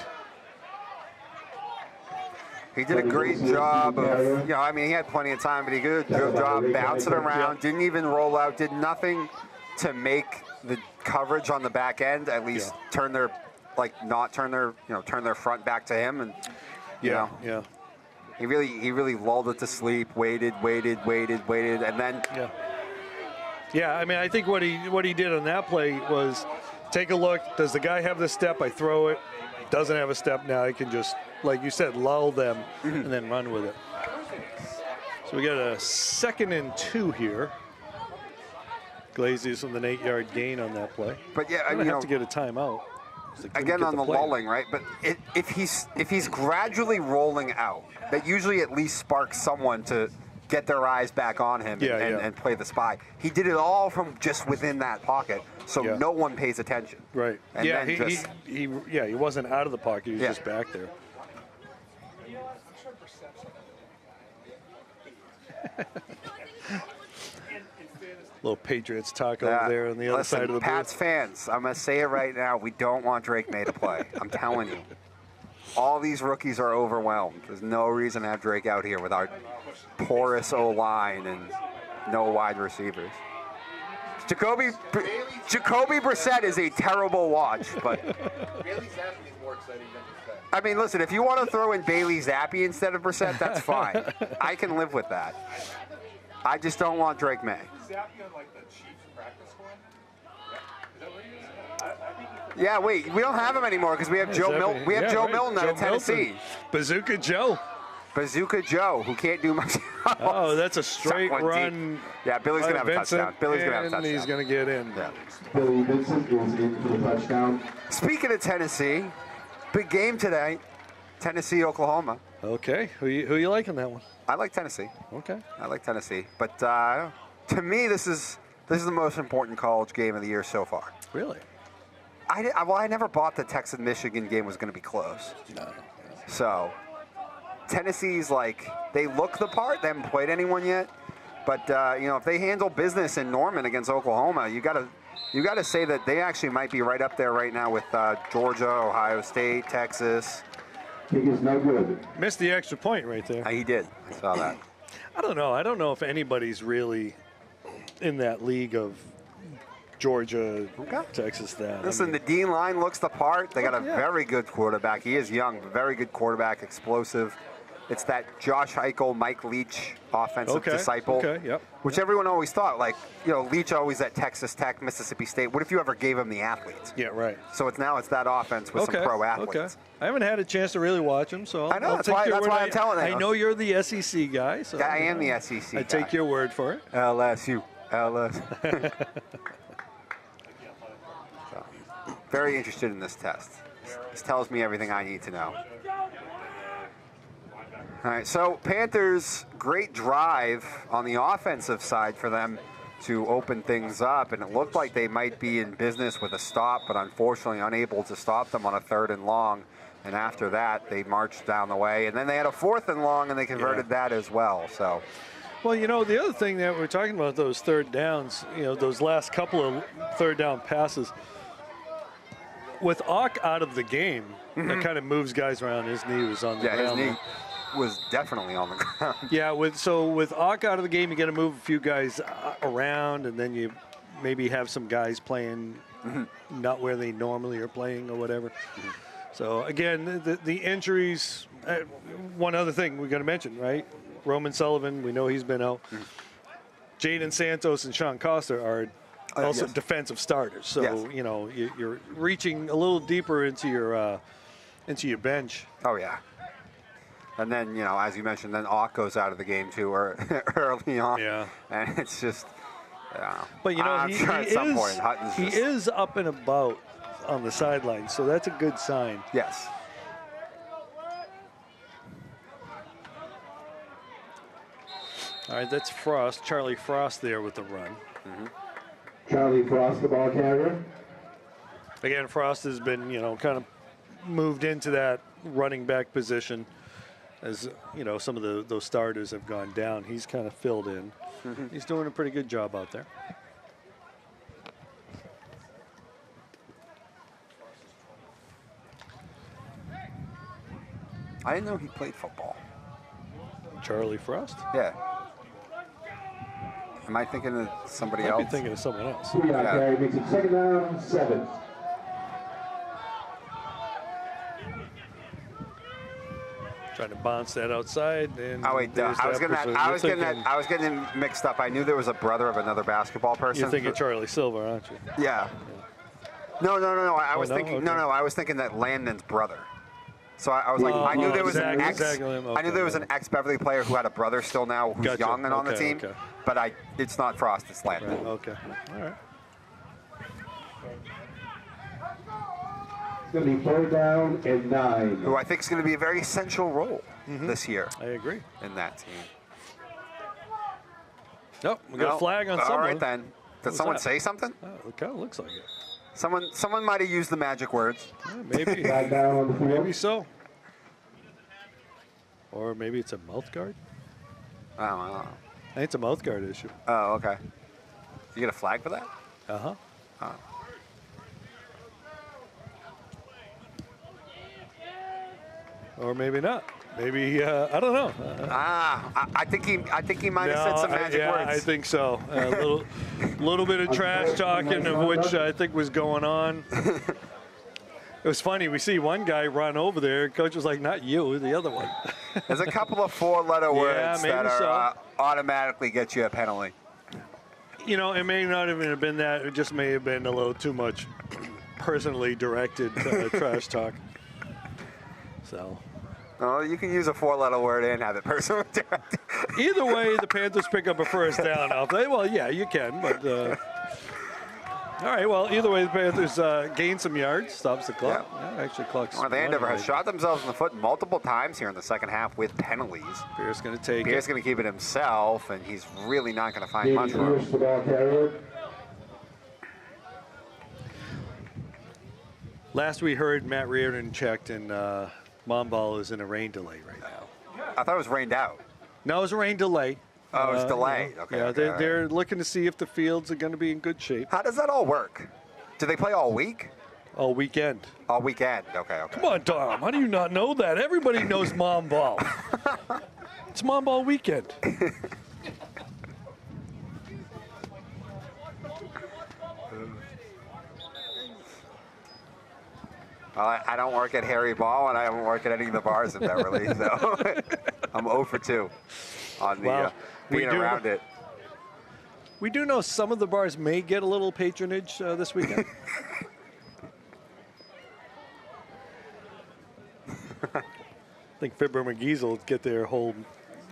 He did a great job of, you know, I mean, he had plenty of time, but he did a good job bouncing around, didn't even roll out, did nothing to make the coverage on the back end at least turn their, turn their front back to him. And, you know, he really lulled it to sleep, waited, and then. Yeah, I mean, I think what he did on that play was take a look. Does the guy have the step? I throw it. Doesn't have a step now. I can just, like you said, lull them and then run with it. So we got a 2nd and 2 here. Iglesias with an 8-yard gain on that play. But yeah, I have to get a timeout. Again on the lulling, right? But if he's gradually rolling out, that usually at least sparks someone to get their eyes back on him and play the spy. He did it all from just within that pocket, so no one pays attention. Right. And he wasn't out of the pocket. He was just back there. Little Patriots talk over there on the other side of the Pats booth. fans, I'm going to say it right now. We don't want Drake May to play. I'm telling you. all these rookies are overwhelmed. There's no reason to have Drake out here with our porous O-line and no wide receivers. Jacoby Brissett is a terrible watch, but Bailey Zappi is more exciting than Brissett. I mean, listen, if you want to throw in Bailey Zappi instead of Brissett, that's fine. I can live with that. I just don't want Drake May. Zappi on like the Chiefs practice squad? Is that what he is? I think Yeah, wait, we don't have him anymore because we have Joe Milton. We have Joe Milton out of Tennessee. Bazooka Joe. Bazooka Joe, who can't do much else. Oh, that's a straight run. Yeah, Billy's going to have a Vincent, touchdown. Billy's going to have a and touchdown. he's going to get in. Yeah. Billy Vincent is in for the touchdown. Speaking of Tennessee, big game today. Tennessee, Oklahoma. Okay, who you like in that one? I like Tennessee. Okay. I like Tennessee. But to me, this is the most important college game of the year so far. Really? I never bought the Texas-Michigan game was going to be close. No. So Tennessee's like, they look the part. They haven't played anyone yet. But, if they handle business in Norman against Oklahoma, you got to say that they actually might be right up there right now with Georgia, Ohio State, Texas. Kick is no good. Missed the extra point right there. He did. I saw that. I don't know. I don't know if anybody's really in that league of Georgia, Texas. Listen, the D line looks the part. They got a very good quarterback. He is young, very good quarterback, explosive. It's that Josh Heupel, Mike Leach offensive disciple, which everyone always thought, Leach always at Texas Tech, Mississippi State. What if you ever gave him the athletes? Yeah, right. So it's that offense with some pro athletes. Okay. I haven't had a chance to really watch him, so I know I'll that's take why your word. I'm telling you. I know you're the SEC guy, so I am the SEC. I take your word for it. LSU. Very interested in this test. This tells me everything I need to know. All right, so Panthers, great drive on the offensive side for them to open things up, and it looked like they might be in business with a stop, but unfortunately unable to stop them on a 3rd and long. And after that, they marched down the way, and then they had a 4th and long, and they converted that as well. So, well, the other thing that we're talking about, those 3rd downs, those last couple of 3rd down passes, with Ock out of the game, that kind of moves guys around. His knee was on the ground. Yeah, his knee was definitely on the ground. Yeah, with Ock out of the game, you got to move a few guys around, and then you maybe have some guys playing not where they normally are playing or whatever. So again, the injuries. One other thing we got to mention, right? Roman Sullivan, we know he's been out. Jaden Santos and Sean Costa are also defensive starters. So you're reaching a little deeper into your bench. Oh yeah. And then, as you mentioned, then Ock goes out of the game too, or early on. Yeah. And it's just, But I'm sure at some point Hutton's he is up and about on the sideline, so that's a good sign. Yes. All right, that's Frost, Charlie Frost there with the run. Charlie Frost, the ball carrier. Again, Frost has been, kind of moved into that running back position as, some of those starters have gone down. He's kind of filled in. He's doing a pretty good job out there. I didn't know he played football. Charlie Frost? Yeah. Am I thinking of somebody I'd else? be thinking of someone else. Carry makes it 2nd down, 7. Trying to bounce that outside. And Oh wait, I was getting them mixed up. I knew there was a brother of another basketball person. You're thinking Charlie Silver, aren't you? Yeah. No. I was thinking. Okay. No. I was thinking that Landon's brother. So I was like, I knew there was an ex. I knew there was an ex-Beverly player who had a brother still now who's young and on the team. Okay. But it's not Frost. It's Landon. Right, okay. All right. It's going to be 3rd down and 9. Who I think is going to be a very essential role this year I agree. in that team. Nope, we got a flag on someone. All right then. Did someone say something? Oh, it kind of looks like it. Someone might have used the magic words. Yeah, maybe. Flag down on the field. Maybe so. Or maybe it's a mouth guard. I don't know. I think it's a mouth guard issue. Oh, okay. You get a flag for that? Uh-huh. Oh. or maybe not. Maybe I don't know. I think he might have said some magic words. I think so. A little bit of trash talking, of which I think was going on. It was funny. We see one guy run over there. Coach was like, "Not you, the other one." There's a couple of four-letter words that are automatically get you a penalty. You know, it may not even have been that. It just may have been a little too much personally directed trash talk. So. Oh, you can use a four-letter word and have it personally directed. Either way, the Panthers pick up a first down. Well, yeah, you can, but all right. Well, either way, the Panthers gain some yards, stops the clock. Yeah, actually, clock's. Well, the Andover has shot themselves in the foot multiple times here in the second half with penalties. Pierce going to take it. Pierce going to keep it himself, and he's really not going to find much room. Last we heard, Matt Reardon checked, and Monball is in a rain delay right now. I thought it was rained out. No, it was a rain delay. Oh, it's delayed. Okay. Yeah, okay, they're looking to see if the fields are going to be in good shape. How does that all work? Do they play all week? All weekend. All weekend. Okay. Come on, Tom. How do you not know that? Everybody knows Monball. It's Monball weekend. Well, I don't work at Harry Ball, and I haven't worked at any of the bars in Beverly, so I'm 0 for 2 on the being around it. We do know some of the bars may get a little patronage this weekend. I think Fibber McGee's will get their whole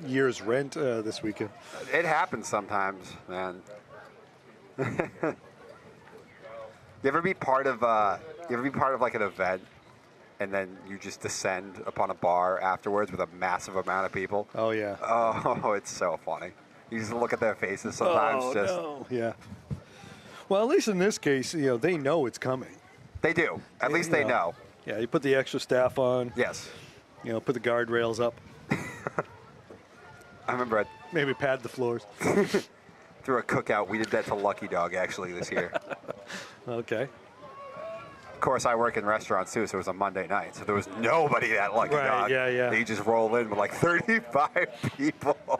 year's rent this weekend. It happens sometimes, man. You ever be part of like an event, and then you just descend upon a bar afterwards with a massive amount of people? Oh yeah. Oh, it's so funny. You just look at their faces sometimes. No. Yeah. Well, at least in this case, they know it's coming. They do. At least they know. Yeah, you put the extra staff on. Yes. Put the guardrails up. I remember maybe pad the floors. Through a cookout, we did that to Lucky Dog actually this year. Okay. Of course, I work in restaurants too, so it was a Monday night, so there was nobody at Lucky Dog. Yeah. They just roll in with like 35 people. All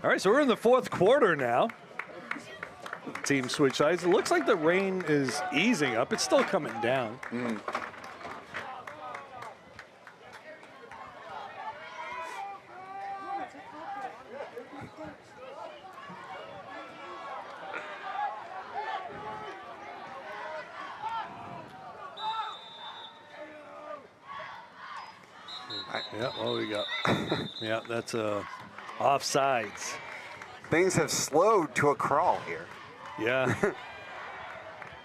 right, so we're in the fourth quarter now. Team switch sides. It looks like the rain is easing up. It's still coming down. Yeah, what we got? Yeah, that's offsides. Things have slowed to a crawl here. Yeah.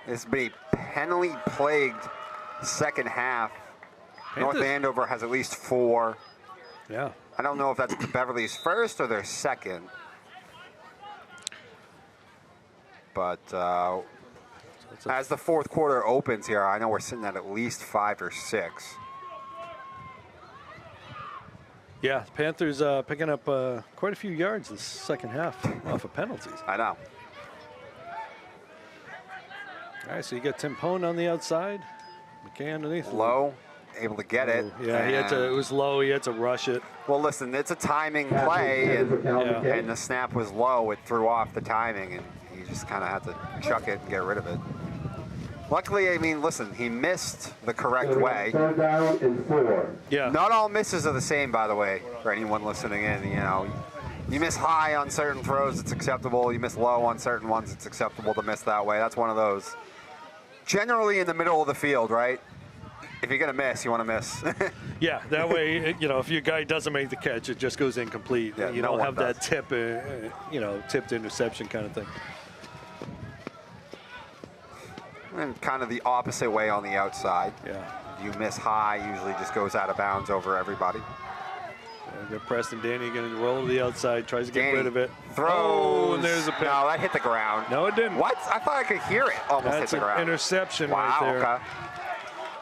It's been a penalty-plagued second half. North Andover has at least 4. Yeah. I don't know if that's Beverly's first or their second. But as the fourth quarter opens here, I know we're sitting at least 5 or 6. Yeah, Panthers picking up quite a few yards this second half off of penalties. I know. All right, so you got Tim Pone on the outside, McKay underneath. Low, able to get it. Yeah, it was low. He had to rush it. Well, listen, it's a timing play, and the snap was low. It threw off the timing, and he just kind of had to chuck it and get rid of it. Luckily, I mean, listen, he missed the correct way. Third down and 4. Yeah. Not all misses are the same, by the way, for anyone listening in. You miss high on certain throws, it's acceptable. You miss low on certain ones, it's acceptable to miss that way. That's one of those. Generally in the middle of the field, right? If you're going to miss, you want to miss. Yeah, that way, if your guy doesn't make the catch, it just goes incomplete. Yeah, you don't have that tipped interception kind of thing. And kind of the opposite way on the outside. Yeah. You miss high, usually just goes out of bounds over everybody. Preston Danny going to roll to the outside, tries to get rid of it. Throws. Oh, and there's a pick. No, that hit the ground. No, it didn't. What? I thought I could hear it almost hit the ground. That's an interception right there. Okay.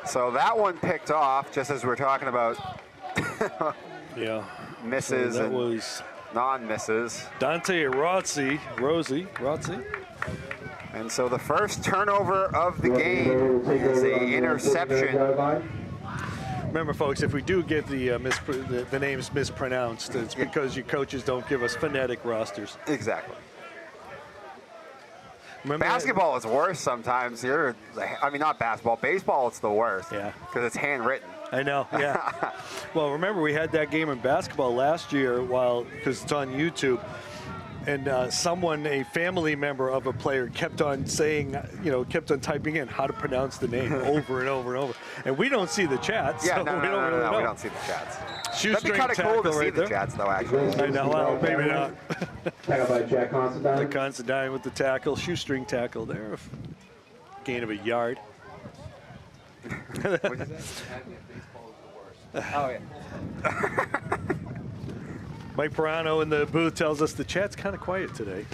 So that one picked off, just as we're talking about yeah. misses so that and was non-misses. Dante Rossi. And so the first turnover of the game is an interception. Remember, folks, if we do get the names mispronounced, it's because you coaches don't give us phonetic rosters. Exactly. Remember Basketball is worse sometimes. I mean, not basketball. Baseball, it's the worst. Yeah. Because it's handwritten. I know, yeah. Well, remember, we had that game in basketball last year because it's on YouTube. And a family member of a player kept on saying, kept on typing in how to pronounce the name over and over and over. And we don't see the chats. Yeah, so no, we don't really know. we don't see the chats. That'd be Shoestring kind of cool to tackle see right the there. chats, though, actually. I know, well, maybe not. Tackled by Jack The Considine. Considine with the tackle, shoestring tackle there. Gain of a yard. What'd you say? Oh, yeah. Mike Pirano in the booth tells us the chat's kind of quiet today.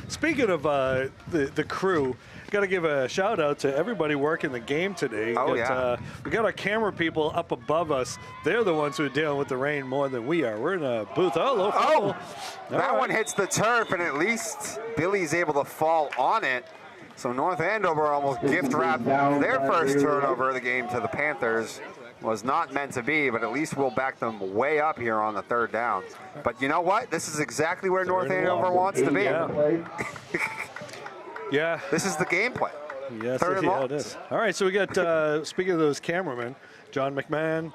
Speaking of the crew, got to give a shout out to everybody working the game today. We got our camera people up above us. They're the ones who are dealing with the rain more than we are. We're in a booth. That one hits the turf, and at least Billy's able to fall on it. So North Andover almost gift wrapped their first turnover of the game to the Panthers. Was not meant to be, but at least we'll back them way up here on the third down. But you know what? This is exactly where North Andover wants to be. Yeah. This is the game plan. Yes, Third and yeah, long. it is. All right, so we got, speaking of those cameramen, John McMahon,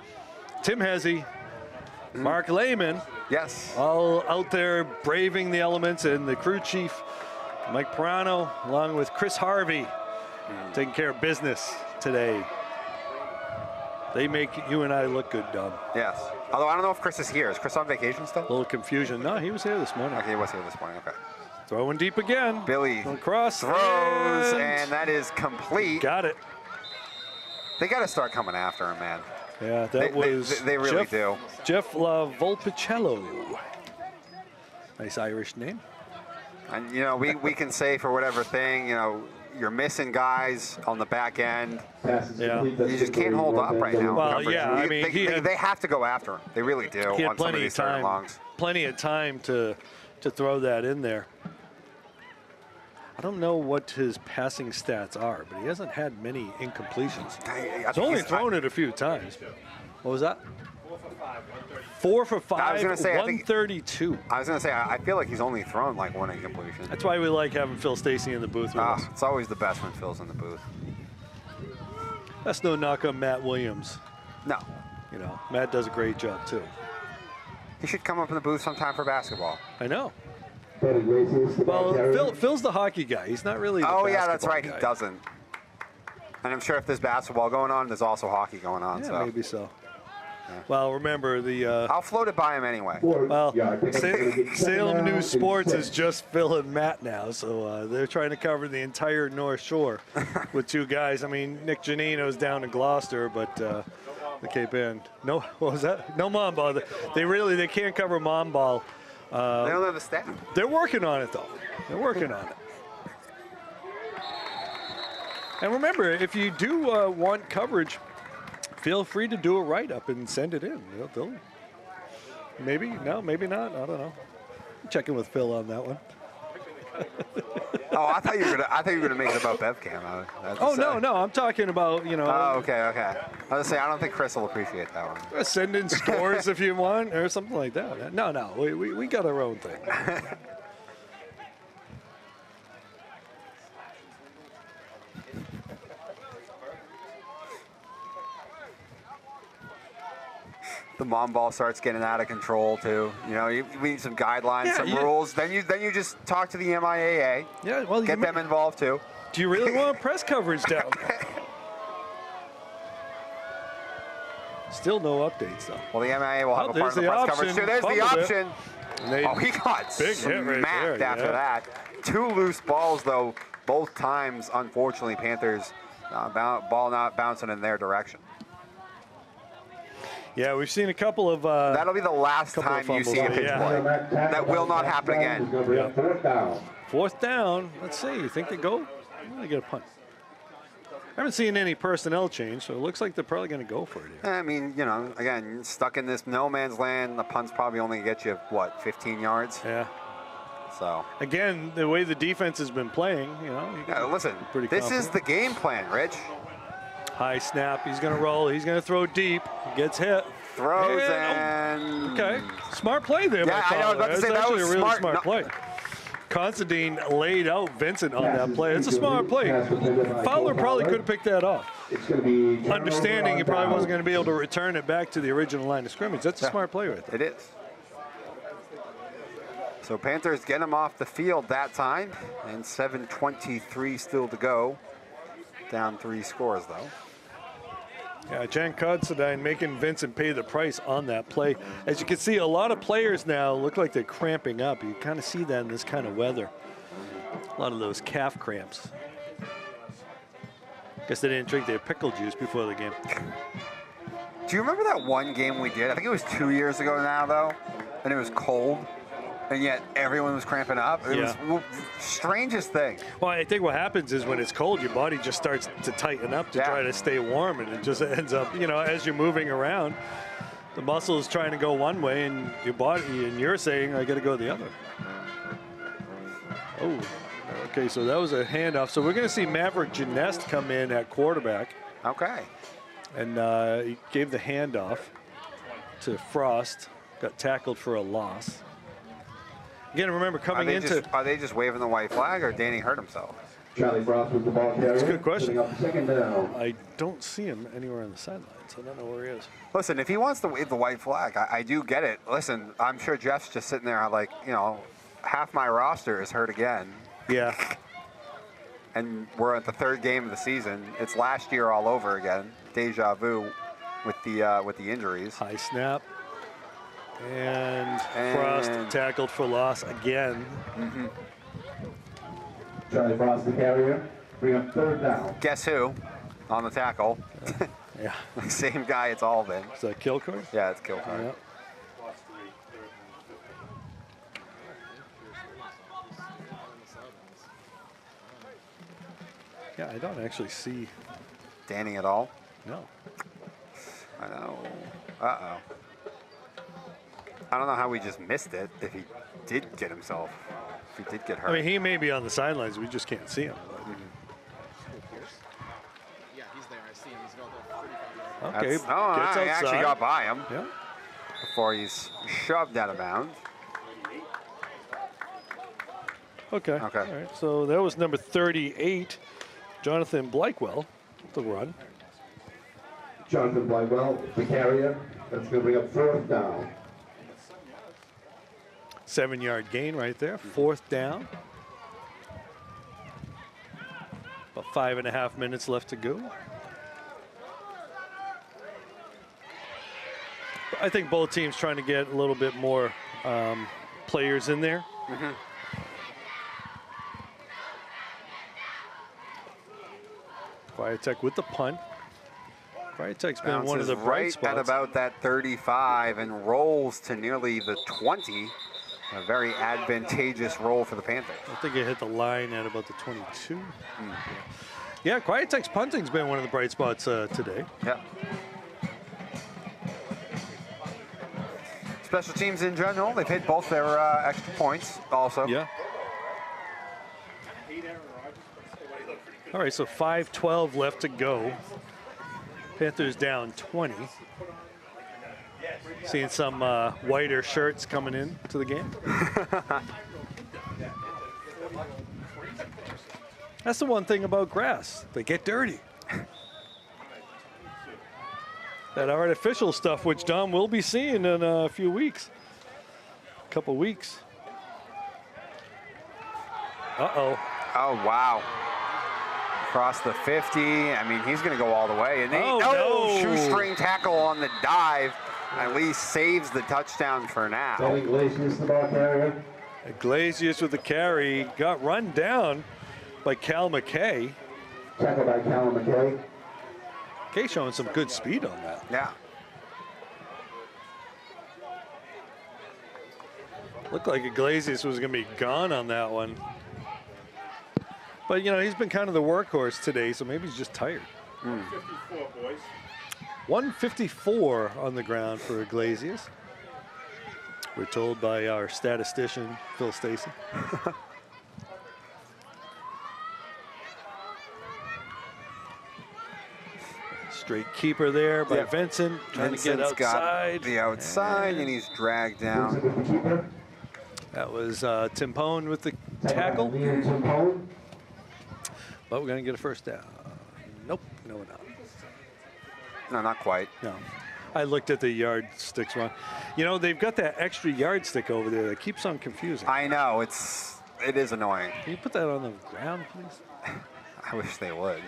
Tim Hezzy, Mark Lehman, Yes. all out there braving the elements, and the crew chief, Mike Pirano, along with Chris Harvey, taking care of business today. They make you and I look good, Dom. Yes. Although I don't know if Chris is here. Is Chris on vacation still? A little confusion. No, he was here this morning. Okay, he was here this morning. Okay. Throwing deep again. Billy across throws, and that is complete. Got it. They got to start coming after him, man. Yeah, that was. They really do. Jeff Volpicello. Nice Irish name. And we can say for whatever thing, you're missing guys on the back end. Yeah. You just can't hold up right now. Well, Coverage. yeah, I mean, they have to go after him. They really do. He had on some of plenty these of third and time. longs. Plenty of time to throw that in there. I don't know what his passing stats are, but he hasn't had many incompletions. He's only thrown it a few times. What was that? 4 for 5. I was gonna say, 132. I was going to say, I feel like he's only thrown like one incompletion. That's why we like having Phil Stacy in the booth with us. It's always the best when Phil's in the booth. That's no knock on Matt Williams. No. Matt does a great job, too. He should come up in the booth sometime for basketball. I know. Well, Phil's the hockey guy. He's not really the Oh, yeah, basketball that's right. guy. He doesn't. And I'm sure if there's basketball going on, there's also hockey going on. Yeah, so maybe so. Well, remember the. I'll float it by him anyway. Well, Salem News Sports is just Phil and Matt now, so they're trying to cover the entire North Shore with two guys. I mean, Nick Giannino's down in Gloucester, but the Cape End. No, what was that? No mom ball. They can't cover mom ball. They don't have the staff. They're working on it, though. They're working on it. And remember, if you do want coverage, feel free to do a write-up and send it in. They'll maybe not. I don't know. Checking with Phil on that one. Oh, I thought you were gonna make it about BevCam. No. I'm talking about Oh, okay. I was gonna say I don't think Chris will appreciate that one. Send in scores if you want or something like that. No. We got our own thing. The mom ball starts getting out of control too. We need some guidelines, some rules. Then you just talk to the MIAA. Yeah, well, get them involved too. Do you really want press coverage down there? Still no updates though. Well, the MIAA will have a part of the press coverage too. There's the option. He got smacked after that. 2 loose balls though, both times. Unfortunately, Panthers ball not bouncing in their direction. Yeah, we've seen a couple of. That'll be the last time you see a pitch play. That will not happen again. Yeah. Fourth down. Let's see. You think they go? They get a punt. I haven't seen any personnel change, so it looks like they're probably going to go for it here. I mean, again, stuck in this no man's land. The punt's probably only get you, 15 yards? Yeah. So. Again, the way the defense has been playing, listen, this is the game plan, Rich. High snap. He's going to roll. He's going to throw deep. He gets hit. Throws and... Okay. Smart play there by I know, I was about to say, that actually was a really smart. smart play. Considine laid out Vincent on that play. It's a smart play. Fowler probably could have picked that off. It's going to be Understanding he probably wasn't going to be able to return it back to the original line of scrimmage. That's a smart play right there. It is. So Panthers get him off the field that time, and 7:23 still to go. Down 3 scores, though. Yeah, Jan Considine making Vincent pay the price on that play. As you can see, a lot of players now look like they're cramping up. You kind of see that in this kind of weather. A lot of those calf cramps. Guess they didn't drink their pickle juice before the game. Do you remember that one game we did? I think it was 2 years ago now, though, and it was cold, and yet everyone was cramping up. It was the strangest thing. Well, I think what happens is when it's cold, your body just starts to tighten up to try to stay warm, and it just ends up, you know, as you're moving around, the muscle is trying to go one way, and your body, and you're saying, I got to go the other. Oh, okay, so that was a handoff. So we're going to see Maverick Genest come in at quarterback. Okay. And he gave the handoff to Frost, got tackled for a loss. Again, remember coming into... Are they just waving the white flag, or Danny hurt himself? Charlie Frost with the ball carrier. That's a good question. Up second down. I don't see him anywhere on the sidelines. I don't know where he is. Listen, if he wants to wave the white flag, I do get it. Listen, I'm sure Jeff's just sitting there like, you know, half my roster is hurt again. Yeah. And we're at the 3rd game of the season. It's last year all over again. Deja vu with the injuries. High snap. And Frost tackled for loss again. Charlie Frost, the carrier. Bring up 3rd down. Guess who on the tackle? Yeah. Same guy it's all been. Is that Kilcoy? Yeah, it's Kilcoy. Yep. Yeah, I don't actually see Danny at all? No. I know. Uh-oh. I don't know how we just missed it if he did get himself, if he did get hurt. I mean, he may be on the sidelines. We just can't see him. Yeah, he's there. I see him. He's going there. Okay. Gets I actually outside. got by him Yeah. before he's shoved out of bounds. Okay. Okay. All right. So that was number 38, Jonathan Blakewell, the run. Jonathan Blackwell, the carrier. That's going to bring up 4th down. 7-yard gain right there. 4th down. About 5.5 minutes left to go. I think both teams trying to get a little bit more players in there. Viatek with the punt. Viatek's been one of the bright right spots. at about that 35 and rolls to nearly the 20. A very advantageous roll for the Panthers. I think it hit the line at about the 22. Yeah, Viatek's punting's been one of the bright spots today. Yeah. Special teams in general, they've hit both their extra points also. Yeah. All right, so 5:12 left to go. Panthers down 20. Seeing some whiter shirts coming in to the game. That's the one thing about grass. They get dirty. That artificial stuff, which Dom will be seeing in a few weeks. A couple weeks. Uh-oh. Oh, wow. Across the 50. I mean, he's going to go all the way. And no. Shoestring tackle on the dive. At least saves the touchdown for now. Iglesias, the ball carrier. Iglesias with the carry. Got run down by Cal McKay. Tackled by Callum McKay. McKay showing some good speed on that. Yeah. Looked like Iglesias was going to be gone on that one. But, you know, he's been kind of the workhorse today, so maybe he's just tired. 54, boys. 154 on the ground for Iglesias. We're told by our statistician, Phil Stacy. Straight keeper there by Vincent, trying to get Vincent's outside. got the outside, and he's dragged down. Vincent with the keeper. That was Tim Pone with the tackle. Liam Timpone. But we're going to get a first down. Nope, no, we're not. No, not quite. No. I looked at the yardsticks wrong. You know, they've got that extra yardstick over there that keeps on confusing. I know, it is annoying. Can you put that on the ground, please? I wish they would.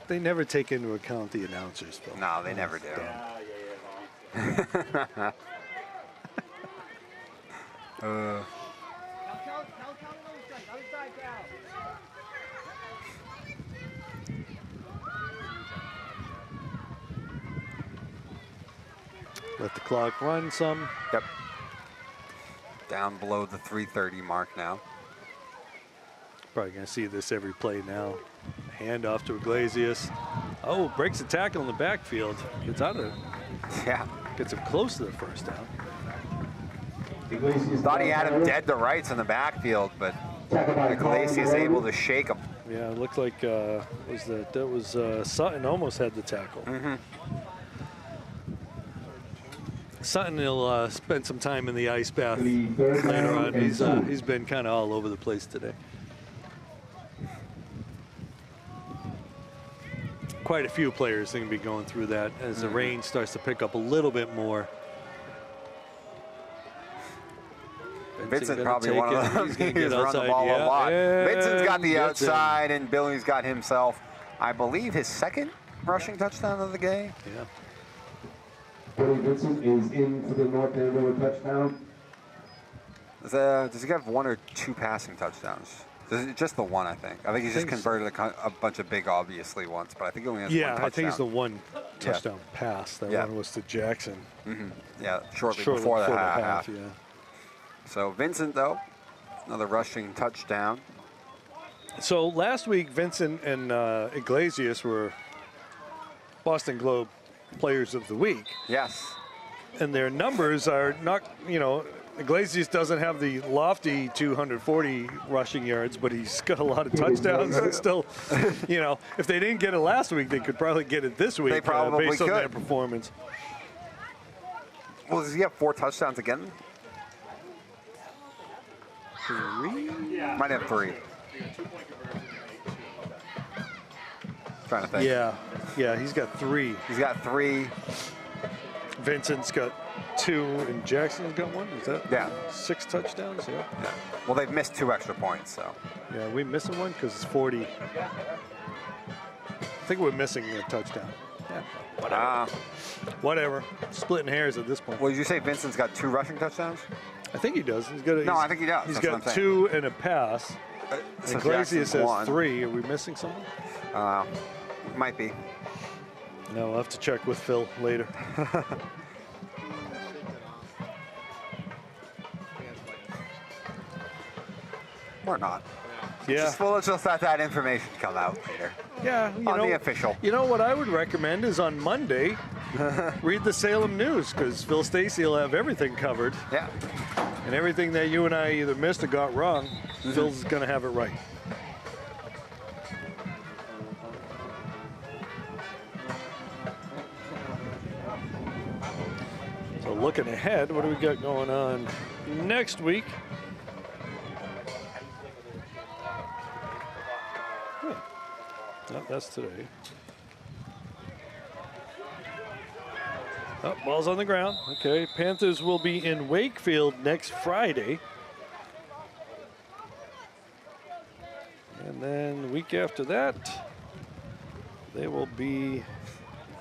They never take into account the announcers, Phil. No, they never do. Let the clock run some. Yep. Down below the 3:30 mark now. Probably going to see this every play now. Hand off to Iglesias. Oh, breaks a tackle in the backfield. Gets out of it. Yeah. Gets him close to the first down. Iglesias Thought he had him down. dead to rights in the backfield, but Tackled by Iglesias Colin able Gordon. to shake him. Yeah, it looked like that was Sutton almost had the tackle. Mm-hmm. Sutton will spend some time in the ice bath The third later down on. and He's been kind of all over the place today. Quite a few players are going to be going through that as the rain starts to pick up a little bit more. Vincent gonna probably take one of it. them. He's going He's to get run the outside. ball a lot. Vincent's got the Gets him. outside, and Billy's got himself, I believe, his second rushing touchdown of the game. Yeah. Billy Vincent is in for the North Andover touchdown. Does he have one or two passing touchdowns? Just the one, I think. I think he's just converted a bunch of big, obviously, once, but I think he only has one touchdown. I think it's the one touchdown pass. That Yeah. one was to Jackson. Yeah, shortly before the half. Yeah. So Vincent, though, another rushing touchdown. So last week, Vincent and Iglesias were Boston Globe Players of the Week. Yes. And their numbers are not, Iglesias doesn't have the lofty 240 rushing yards, but he's got a lot of touchdowns. And still, if they didn't get it last week, they could probably get it this week. They probably based on their could. performance. Well, does he have 4 touchdowns again? 3? Might have 3. Trying to think. Yeah, he's got 3. He's got 3. Vincent's got 2, and Jackson's got 1. Is that 6 touchdowns? Yeah. Yeah. Well, they've missed 2 extra points, so. Yeah, we missing one because it's 40. I think we're missing a touchdown. Yeah, whatever. Whatever. Splitting hairs at this point. Well, did you say Vincent's got 2 rushing touchdowns? I think he does. He's got. No, I think he does. He's That's what got I'm saying. 2 and a pass. So Iglesias Jackson's has 1. 3. Are we missing something? Might be. No, we'll have to check with Phil later. Or not. Yeah. Let's just let that information come out later. Yeah, On the official. You know what I would recommend is on Monday, read the Salem News because Phil Stacy will have everything covered. Yeah. And everything that you and I either missed or got wrong, Phil's going to have it right. So looking ahead, what do we got going on next week? Oh, that's today. Oh, ball's on the ground. Okay, Panthers will be in Wakefield next Friday. And then the week after that, they will be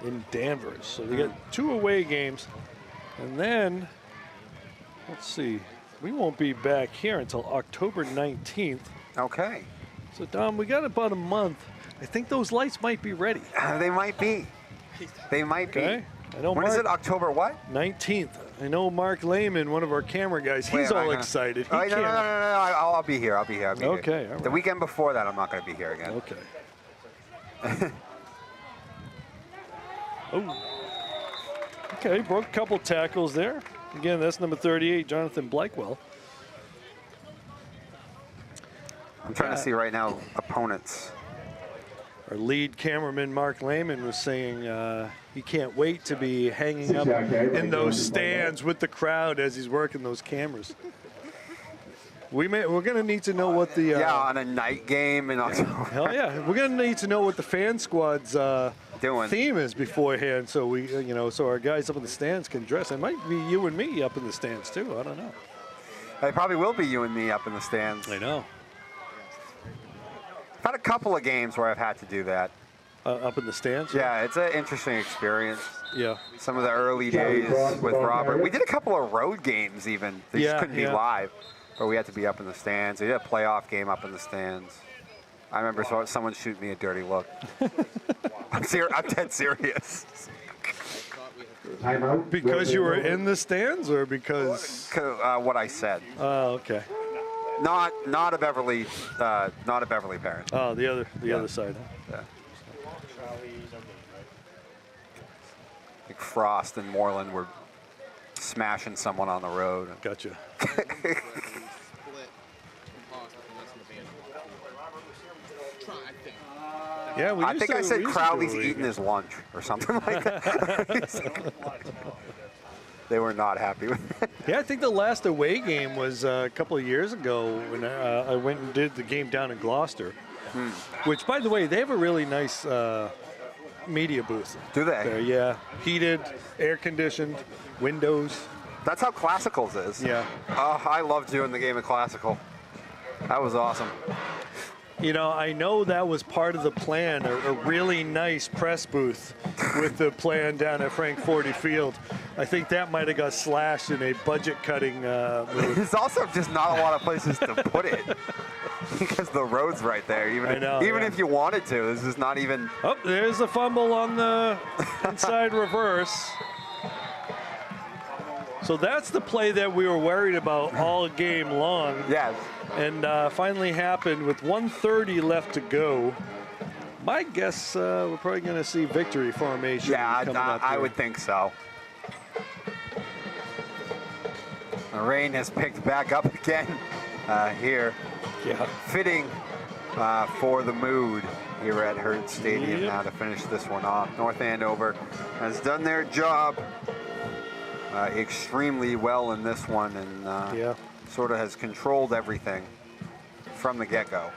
in Danvers. So they got 2 away games. And then, let's see, we won't be back here until October 19th. Okay. So, Dom, we got about a month. I think those lights might be ready. They might be. They might Okay. be. I know When is it? October what? 19th. I know Mark Lehman, one of our camera guys, he's all excited. Oh, no. I'll be here. I'll be here. Okay, all The right. weekend before that, I'm not going to be here again. Okay. Oh. Okay, broke a couple tackles there. Again, that's number 38, Jonathan Blakewell. I'm trying to see right now opponents. our lead cameraman, Mark Lehman, was saying he can't wait to be hanging up in those stands with the crowd as he's working those cameras. We're going to need to know what the on a night game in October. Hell yeah, we're going to need to know what the fan squad's theme is beforehand, so we so our guys up in the stands can dress. It might be you and me up in the stands too. I don't know. It probably will be you and me up in the stands. I know. I've had a couple of games where I've had to do that. Up in the stands? Yeah, it's an interesting experience. Yeah. Some of the early days with Robert. We did a couple of road games even. They just couldn't be live. But we had to be up in the stands. We did a playoff game up in the stands. I remember someone shoot me a dirty look. I'm dead serious. Because you were in the stands, or because what I said? Oh, okay. Not a Beverly parent. Oh, the other side. Yeah. Like Frost and Moreland were smashing someone on the road. Gotcha. Yeah, I think I said Crowley's eating his lunch or something like that. They were not happy with it. Yeah, I think the last away game was a couple of years ago when I went and did the game down in Gloucester, which, by the way, they have a really nice media booth. Do they? There, yeah. Heated, air-conditioned, windows. That's how Classicals is. Yeah. I loved doing the game of Classical. That was awesome. I know that was part of the plan, a really nice press booth with the plan down at Frank Forty Field. I think that might have got slashed in a budget-cutting move. There's also just not a lot of places to put it because the road's right there. Even if you wanted to, this is not even... Oh, there's a fumble on the inside reverse. So that's the play that we were worried about all game long. Yes. And finally happened with 1:30 left to go. My guess, we're probably going to see victory formation. Yeah, coming up I here. would think so. The rain has picked back up again here. Yeah. Fitting for the mood here at Hurt Stadium now to finish this one off. North Andover has done their job extremely well in this one, and sort of has controlled everything from the get-go.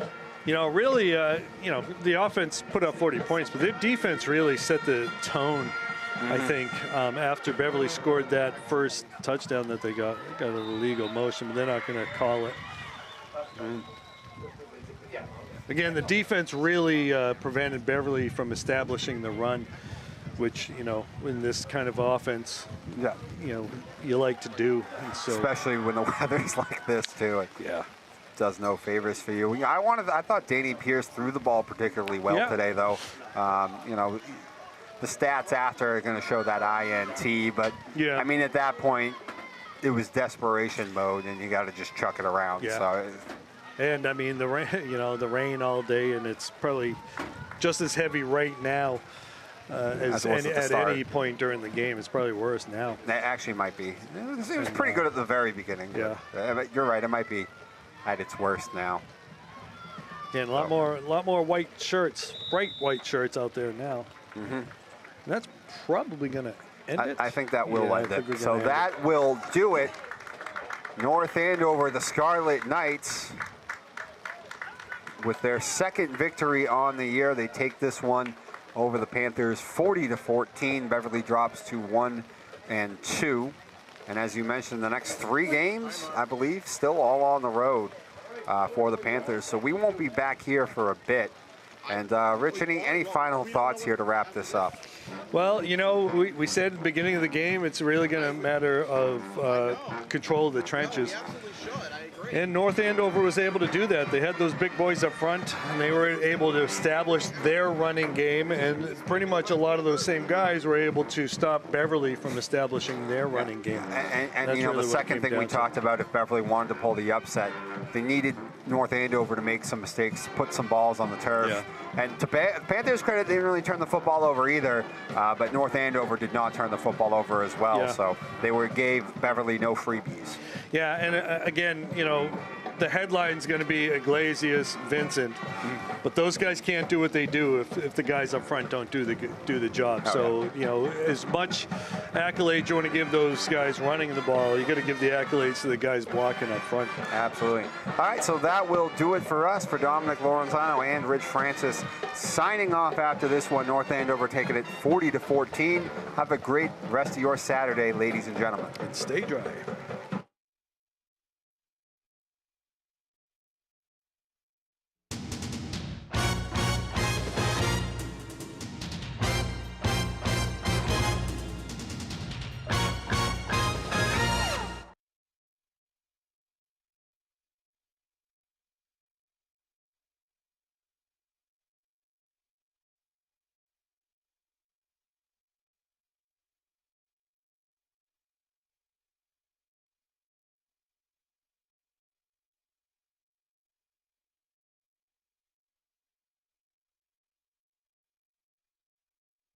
Really, the offense put up 40 points, but their defense really set the tone, I think, after Beverly scored that first touchdown that they got an illegal motion, but they're not going to call it. Again, the defense really prevented Beverly from establishing the run, which, in this kind of offense, you like to do. And so, especially when the weather's like this, too. It does no favors for you. I thought Danny Pierce threw the ball particularly well today, though. The stats after are going to show that INT, but, I mean, at that point, it was desperation mode, and you got to just chuck it around. Yeah. So, and, I mean, the rain, the rain all day, and it's probably just as heavy right now. At any point during the game. It's probably worse now. It actually might be. It was pretty good at the very beginning. Yeah. But you're right. It might be at its worst now. And a lot more white shirts, bright white shirts out there now. And that's probably going to end it. I think that will end it. So that will do it. North Andover, the Scarlet Knights, with their second victory on the year. They take this one over the Panthers 40-14. Beverly drops to 1-2. And as you mentioned, the next 3 games, I believe, still all on the road for the Panthers. So we won't be back here for a bit. And Rich, any final thoughts here to wrap this up? Well, we said at the beginning of the game, it's really going to matter of control of the trenches. And North Andover was able to do that. They had those big boys up front, and they were able to establish their running game. And pretty much a lot of those same guys were able to stop Beverly from establishing their running game. And really the second thing we talked about, if Beverly wanted to pull the upset, they needed North Andover to make some mistakes, put some balls on the turf. Yeah. And to Panthers' credit, they didn't really turn the football over either, but North Andover did not turn the football over as well. Yeah. So they gave Beverly no freebies. Yeah, and again, the headline's going to be Iglesias, Vincent, but those guys can't do what they do if the guys up front don't do the job. So as much accolades you want to give those guys running the ball, you got to give the accolades to the guys blocking up front. Absolutely. All right, so that will do it for us. For Dominic Lorenzano and Rich Francis, signing off after this one. North Andover taking it 40-14. Have a great rest of your Saturday, ladies and gentlemen. And stay dry.